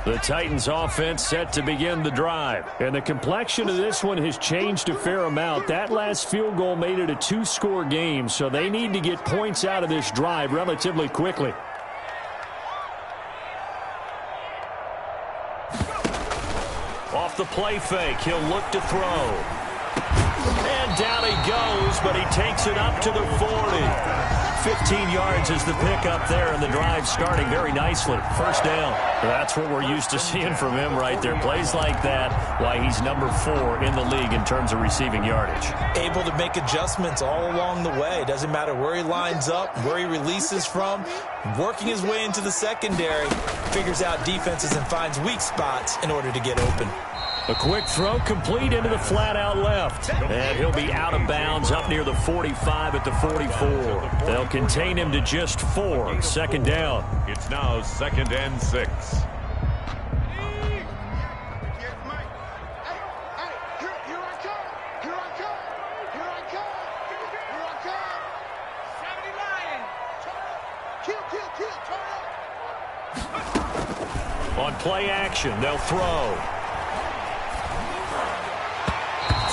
The Titans offense set to begin the drive. And the complexion of this one has changed a fair amount. That last field goal made it a 2-score game, so they need to get points out of this drive relatively quickly. Off the play fake, he'll look to throw. And down he goes, but he takes it up to the 40. 15 yards is the pickup there, and the drive starting very nicely. 1st down. That's what we're used to seeing from him right there. Plays like that, why he's number 4 in the league in terms of receiving yardage. Able to make adjustments all along the way. Doesn't matter where he lines up, where he releases from. Working his way into the secondary, figures out defenses and finds weak spots in order to get open. A quick throw complete into the flat out left. And he'll be out of bounds up near the 45 at the 44. They'll contain him to just 4. 2nd down. It's now 2nd and 6. On play action, they'll throw.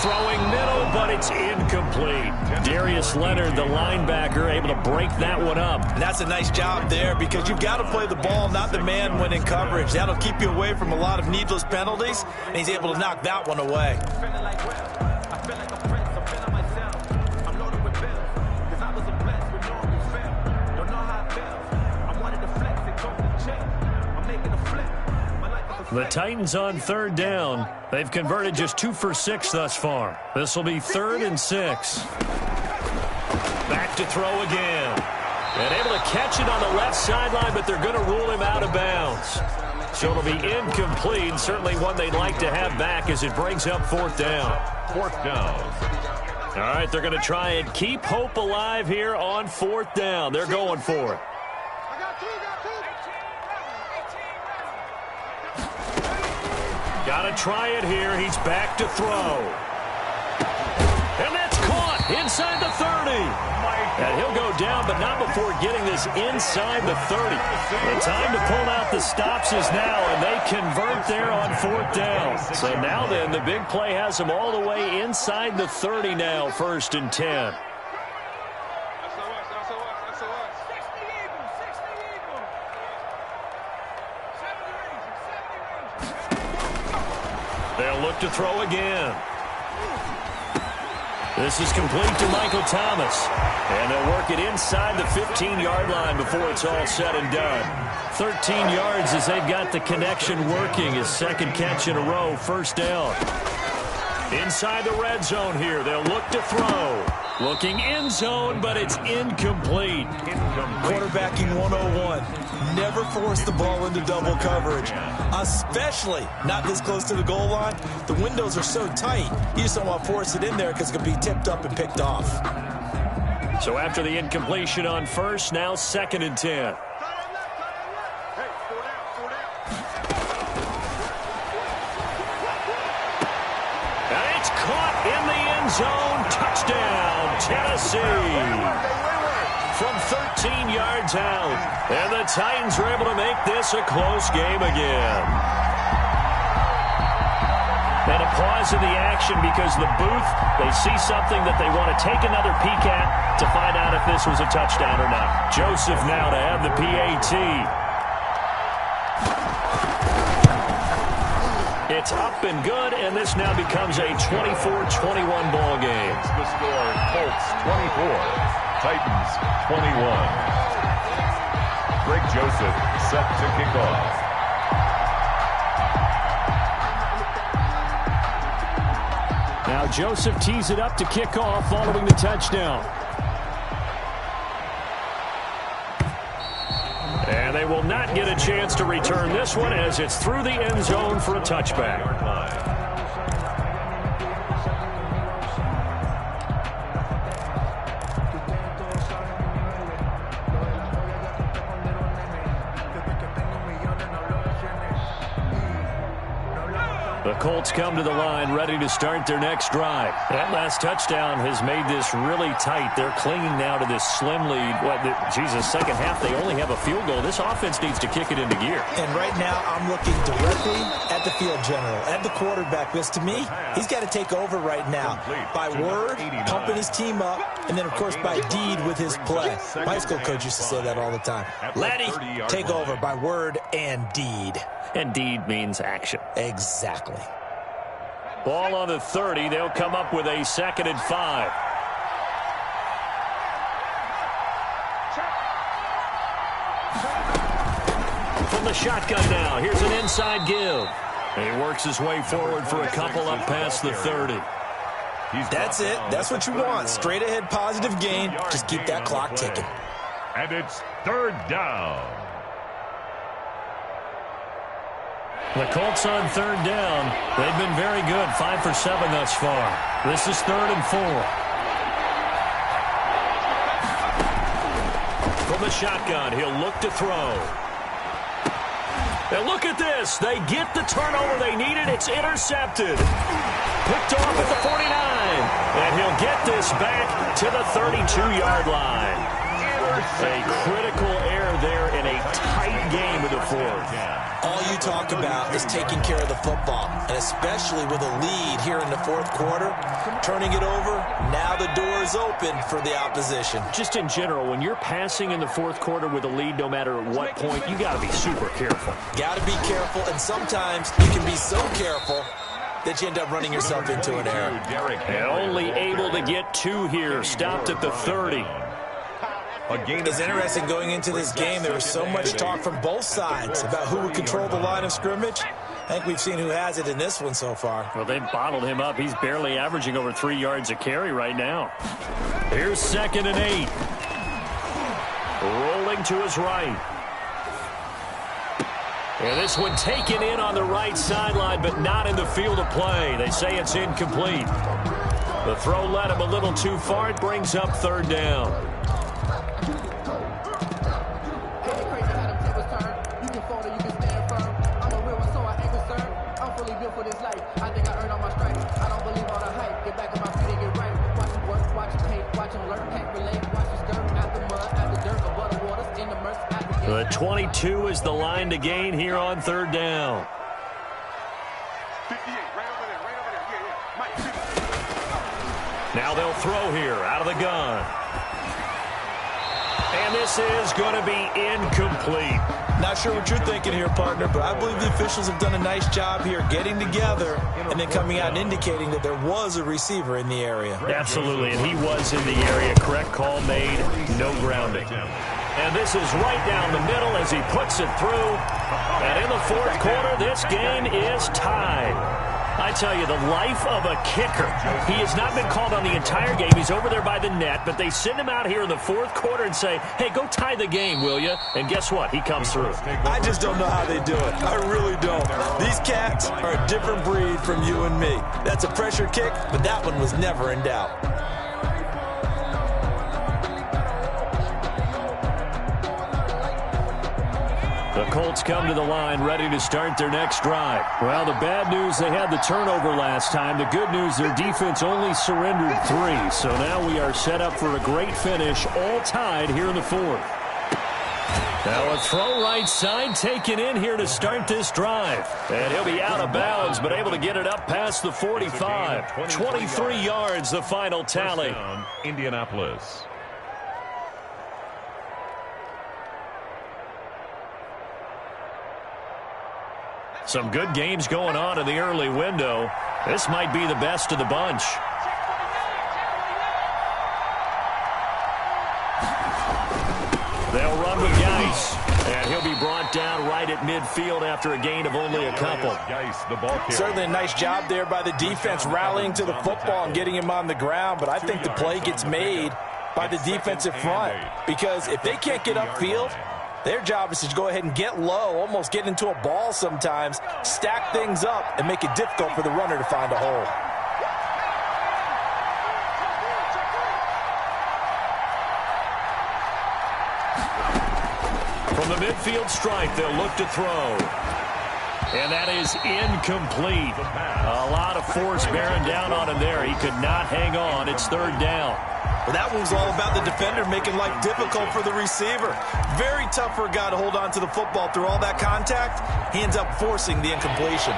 Throwing middle, but it's incomplete. Darius Leonard, the linebacker, able to break that one up. And that's a nice job there because you've got to play the ball, not the man when in coverage. That'll keep you away from a lot of needless penalties, and he's able to knock that one away. The Titans on 3rd down. They've converted just 2 for 6 thus far. This will be 3rd and 6. Back to throw again. And able to catch it on the left sideline, but they're going to rule him out of bounds. So it'll be incomplete. Certainly one they'd like to have back as it brings up 4th down. 4th down. All right, they're going to try and keep hope alive here on 4th down. They're going for it. Got to try it here. He's back to throw. And that's caught inside the 30. And he'll go down, but not before getting this inside the 30. The time to pull out the stops is now, and they convert there on 4th down. So now then, the big play has them all the way inside the 30 now, 1st and 10. They'll look to throw again. This is complete to Michael Thomas. And they'll work it inside the 15-yard line before it's all said and done. 13 yards as they've got the connection working. His second catch in a row, first down. Inside the red zone here, they'll look to throw. Looking end zone, but it's incomplete. Quarterbacking 101. Never force the ball into double coverage, especially not this close to the goal line. The windows are so tight, you just don't want to force it in there because it could be tipped up and picked off. So after the incompletion on first, now 2nd and 10. In the end zone, touchdown, Tennessee. From 13 yards out. And the Titans are able to make this a close game again. And a pause in the action because the booth, they see something that they want to take another peek at to find out if this was a touchdown or not. Joseph now to have the PAT. It's up and good, and this now becomes a 24-21 ball game. The score, Colts 24, Titans 21. Greg Joseph set to kick off. Now Joseph tees it up to kick off following the touchdown. And they will not get a chance to return this one as it's through the end zone for a touchback. The Colts come to the line ready to start their next drive. That last touchdown has made this really tight. They're clinging now to this slim lead. Second half, they only have a field goal. This offense needs to kick it into gear. And right now, I'm looking directly at the field general, at the quarterback. Because to me, he's got to take over right now. By word, pumping his team up, and then, of course, by deed with his play. My high school coach used to say that all the time. Laddie, take over by word and deed. And deed means action. Exactly. Ball on the 30. They'll come up with a 2nd and 5. From the shotgun now. Here's an inside give. And he works his way forward for a couple up past the 30. That's it. That's what you want. Straight ahead positive gain. Just keep that clock ticking. And it's 3rd down. The Colts on 3rd down. They've been very good. 5 for 7 thus far. This is 3rd and 4. From the shotgun, he'll look to throw. And look at this. They get the turnover they needed. It's intercepted. Picked off at the 49. And he'll get this back to the 32-yard line. A critical error there in a tight game of the 4th. All you talk about is taking care of the football, and especially with a lead here in the 4th quarter, turning it over, now the door is open for the opposition. Just in general, when you're passing in the 4th quarter with a lead, no matter at what point, you got to be super careful. Got to be careful, and sometimes you can be so careful that you end up running yourself into an error. And only able to get 2 here, stopped at the 30. It's interesting going into this game. There was so much talk from both sides about who would control the line of scrimmage. I think we've seen who has it in this one so far. Well, they've bottled him up. He's barely averaging over 3 yards a carry right now. Here's 2nd and 8. Rolling to his right. And this one taken in on the right sideline, but not in the field of play. They say it's incomplete. The throw led him a little too far. It brings up 3rd down. The 22 is the line to gain here on 3rd down. 58, right over there. Yeah. Now they'll throw here out of the gun. And this is going to be incomplete. Not sure what you're thinking here, partner, but I believe the officials have done a nice job here getting together and then coming out and indicating that there was a receiver in the area. Absolutely, and he was in the area. Correct call made, no grounding. And this is right down the middle as he puts it through. And in the fourth quarter, this game is tied. I tell you, the life of a kicker. He has not been called on the entire game. He's over there by the net, but they send him out here in the fourth quarter and say, hey, go tie the game, will you? And guess what? He comes through. I just don't know how they do it. I really don't. These cats are a different breed from you and me. That's a pressure kick, but that one was never in doubt. The Colts come to the line ready to start their next drive. Well, the bad news, they had the turnover last time. The good news, their defense only surrendered 3. So now we are set up for a great finish, all tied here in the fourth. Now a throw right side taken in here to start this drive. And he'll be out of bounds, but able to get it up past the 45. 23 yards, the final tally. Indianapolis. Some good games going on in the early window. This might be the best of the bunch. They'll run with Geis, and he'll be brought down right at midfield after a gain of only a couple. Certainly a nice job there by the defense rallying to the football and getting him on the ground, but I think the play gets made by the defensive front because if they can't get upfield, their job is to go ahead and get low, almost get into a ball sometimes, stack things up, and make it difficult for the runner to find a hole. From the midfield stripe, they'll look to throw. And that is incomplete. A lot of force bearing down on him there. He could not hang on. It's third down. Well, that one was all about the defender making life difficult for the receiver. Very tough for a guy to hold on to the football through all that contact. He ends up forcing the incompletion.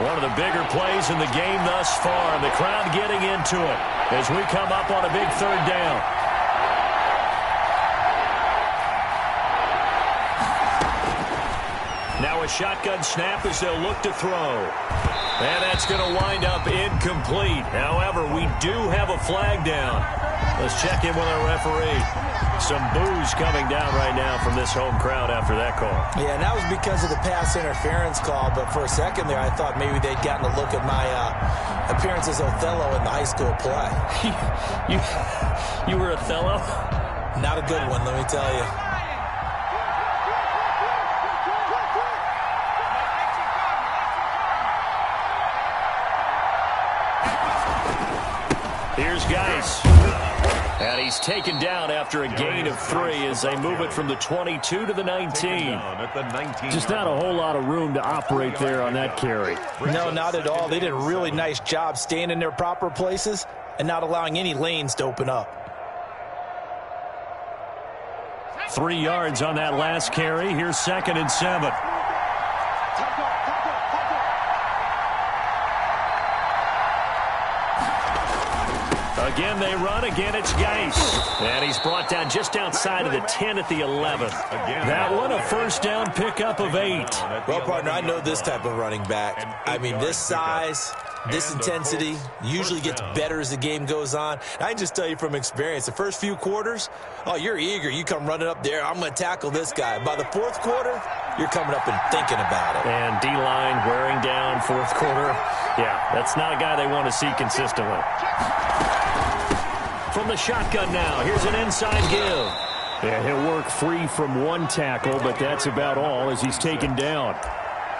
One of the bigger plays in the game thus far. The crowd getting into it as we come up on a big third down. Now a shotgun snap as they'll look to throw. And that's going to wind up incomplete. However, we do have a flag down. Let's check in with our referee. Some boos coming down right now from this home crowd after that call. Yeah, and that was because of the pass interference call. But for a second there, I thought maybe they'd gotten a look at my appearance as Othello in the high school play. You were Othello? Not a good one, let me tell you. Here's Geis. And he's taken down after a gain of 3 as they move it from the 22 to the 19. Just not a whole lot of room to operate there on that carry. No, not at all. They did a really nice job staying in their proper places and not allowing any lanes to open up. 3 yards on that last carry. Here's 2nd and 7. Again, they run. Again, it's Geis. And he's brought down just outside of the 10 at the 11th. That one, a first down pickup of 8. Well, partner, I know this type of running back. I mean, this size, this intensity usually gets better as the game goes on. And I can just tell you from experience, the first few quarters, oh, you're eager. You come running up there. I'm going to tackle this guy. By the fourth quarter, you're coming up and thinking about it. And D-line wearing down fourth quarter. Yeah, that's not a guy they want to see consistently. From the shotgun now, here's an inside give. Yeah, he'll work free from one tackle, but that's about all as he's taken down.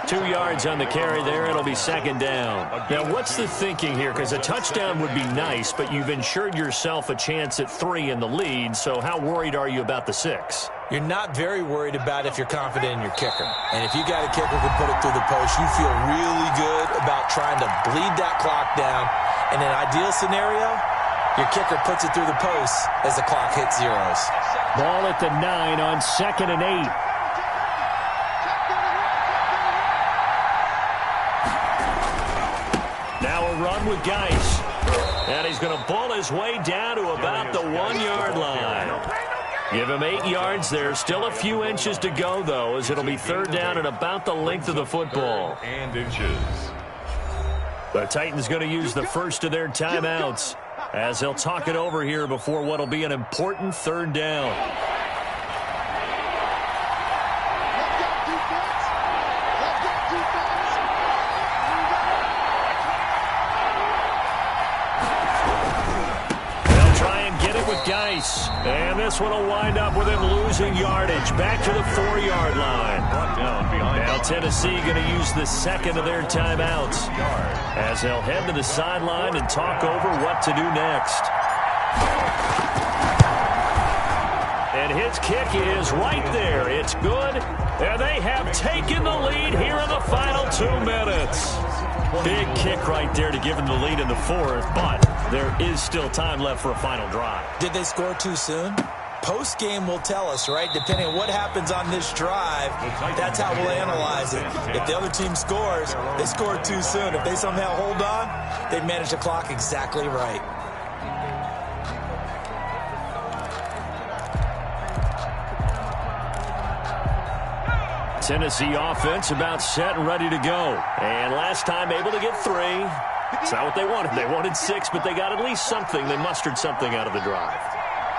2 yards on the carry there. It'll be 2nd down. Now, what's the thinking here? Because a touchdown would be nice, but you've ensured yourself a chance at 3 in the lead, so how worried are you about the 6? You're not very worried about if you're confident in your kicker. And if you got a kicker who can put it through the post, you feel really good about trying to bleed that clock down. In an ideal scenario, your kicker puts it through the post as the clock hits zeros. Ball at the 9 on 2nd and 8. Now a run with Geis. And he's going to pull his way down to about the 1 yard line. Give him 8 yards. There's still a few inches to go, though, as it'll be third down and about the length of the football. And inches. The Titans going to use the first of their timeouts as they'll talk it over here before what will be an important third down. And this one will wind up with him losing yardage. Back to the 4-yard line. Now Tennessee going to use the second of their timeouts as they'll head to the sideline and talk over what to do next. And his kick is right there. It's good. And they have taken the lead here in the final 2 minutes. Big kick right there to give them the lead in the fourth, but there is still time left for a final drive. Did they score too soon? Post-game will tell us, right? Depending on what happens on this drive, that's how we'll analyze it. If the other team scores, they scored too soon. If they somehow hold on, they've managed the clock exactly right. Tennessee offense about set and ready to go. And last time able to get 3. It's not what they wanted. They wanted 6, but they got at least something. They mustered something out of the drive.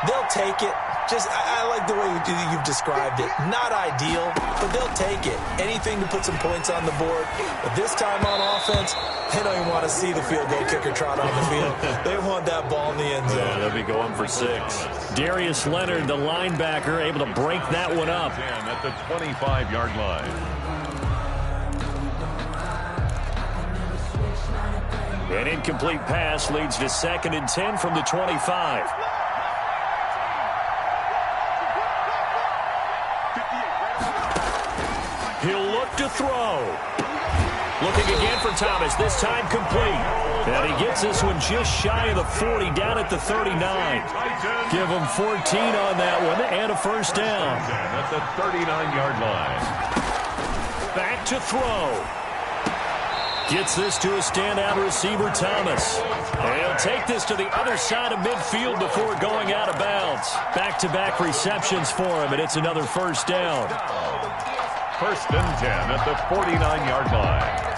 They'll take it. I like the way you've described it. Not ideal, but they'll take it. Anything to put some points on the board. But this time on offense, they don't even want to see the field goal kicker trot on the field. They want that ball in the end zone. Yeah, they'll be going for 6. Darius Leonard, the linebacker, able to break that one up. At the 25-yard line. An incomplete pass leads to 2nd and 10 from the 25. He'll look to throw. Looking again for Thomas, this time complete. And he gets this one just shy of the 40, down at the 39. Give him 14 on that one, and a first down. At the 39-yard line. Back to throw. Gets this to a standout receiver, Thomas. And he'll take this to the other side of midfield before going out of bounds. Back-to-back receptions for him, and it's another first down. First and 10 at the 49-yard line.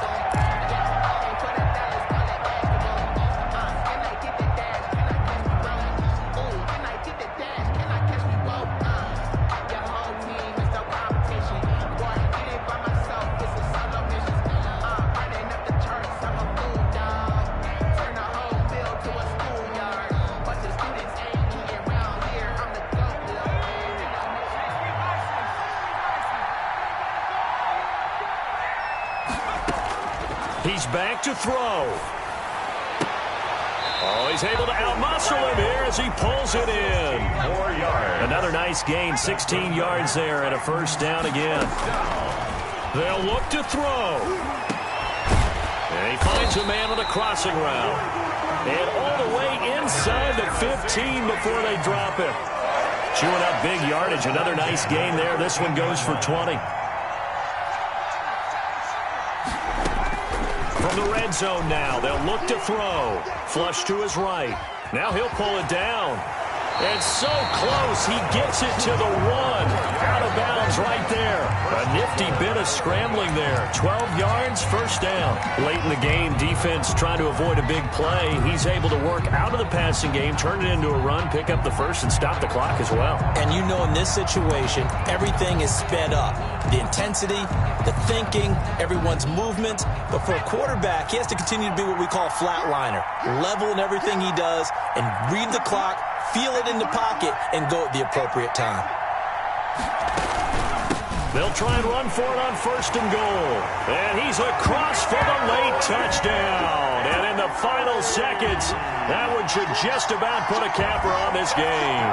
He's back to throw. Oh, he's able to outmuscle him here as he pulls it in. 4 yards. Another nice gain, 16 yards there, and a first down again. They'll look to throw. And he finds a man on the crossing route. And all the way inside the 15 before they drop it. Chewing up big yardage. Another nice gain there. This one goes for 20. From the red zone now, they'll look to throw. Flush to his right. Now he'll pull it down. And so close, he gets it to the 1. Out of bounds right there. A nifty bit of scrambling there. 12 yards, first down. Late in the game, defense trying to avoid a big play. He's able to work out of the passing game, turn it into a run, pick up the first, and stop the clock as well. And you know in this situation, everything is sped up. The intensity, the thinking, everyone's movement. But for a quarterback, he has to continue to be what we call a flatliner. Level in everything he does and read the clock, feel it in the pocket, and go at the appropriate time. They'll try and run for it on first and goal. And he's across for the late touchdown. And in the final seconds, that one should just about put a capper on this game.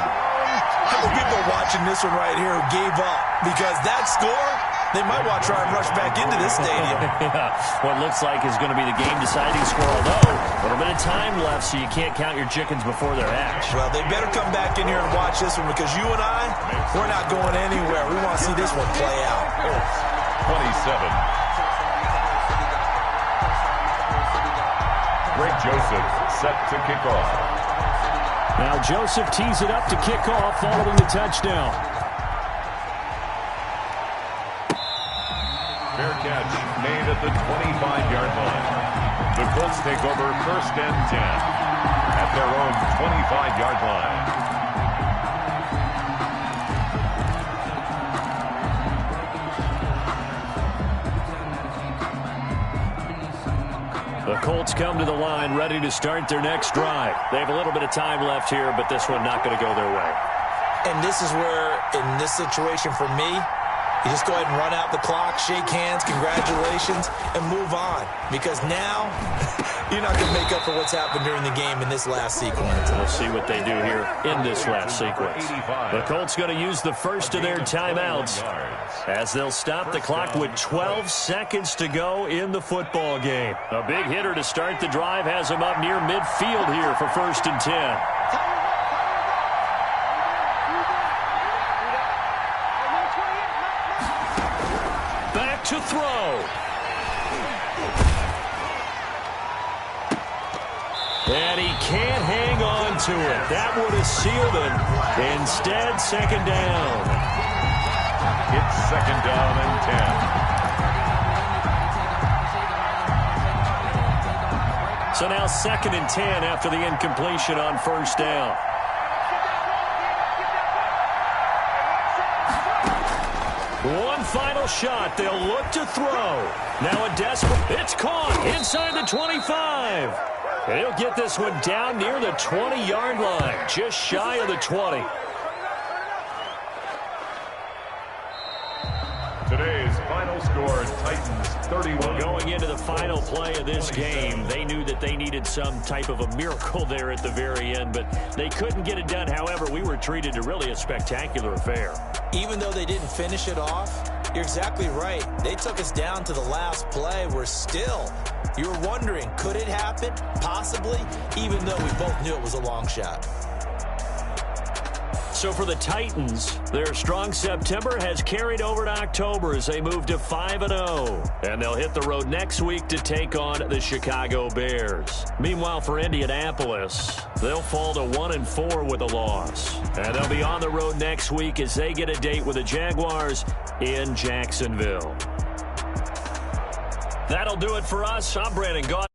How many people are watching this one right here who gave up? Because that score, they might want to try and rush back into this stadium. Yeah, what looks like is going to be the game-deciding score, although a little bit of time left, so you can't count your chickens before they're hatched. Well, they better come back in here and watch this one, because you and I, we're not going anywhere. We want to see this one play out. 27. Greg Joseph set to kick off. Now Joseph tees it up to kick off following the touchdown. Fair catch made at the 25-yard line. The Colts take over 1st and 10 at their own 25-yard line. The Colts come to the line ready to start their next drive. They have a little bit of time left here, but this one not going to go their way. And this is where, in this situation for me, you just go ahead and run out the clock, shake hands, congratulations, and move on. Because now, you're not going to make up for what's happened during the game in this last sequence. We'll see what they do here in this last sequence. The Colts going to use the first of their timeouts as they'll stop the clock with 12 seconds to go in the football game. A big hitter to start the drive has him up near midfield here for 1st and 10. To throw. And he can't hang on to it. That would have sealed it. Instead, 2nd down. It's 2nd down and 10. So now 2nd and 10 after the incompletion on 1st down. One final shot. They'll look to throw. Now a desperate. It's caught inside the 25. He'll get this one down near the 20-yard line, just shy of the 20. Today's final score, Titans 31. Going into the final play of this game, they knew that they needed some type of a miracle there at the very end, but they couldn't get it done. However, we were treated to really a spectacular affair. Even though they didn't finish it off, you're exactly right. They took us down to the last play. We're still, you were wondering, could it happen? Possibly, even though we both knew it was a long shot. So for the Titans, their strong September has carried over to October as they move to 5-0. And they'll hit the road next week to take on the Chicago Bears. Meanwhile, for Indianapolis, they'll fall to 1-4 with a loss. And they'll be on the road next week as they get a date with the Jaguars in Jacksonville. That'll do it for us. I'm Brandon Gaudin.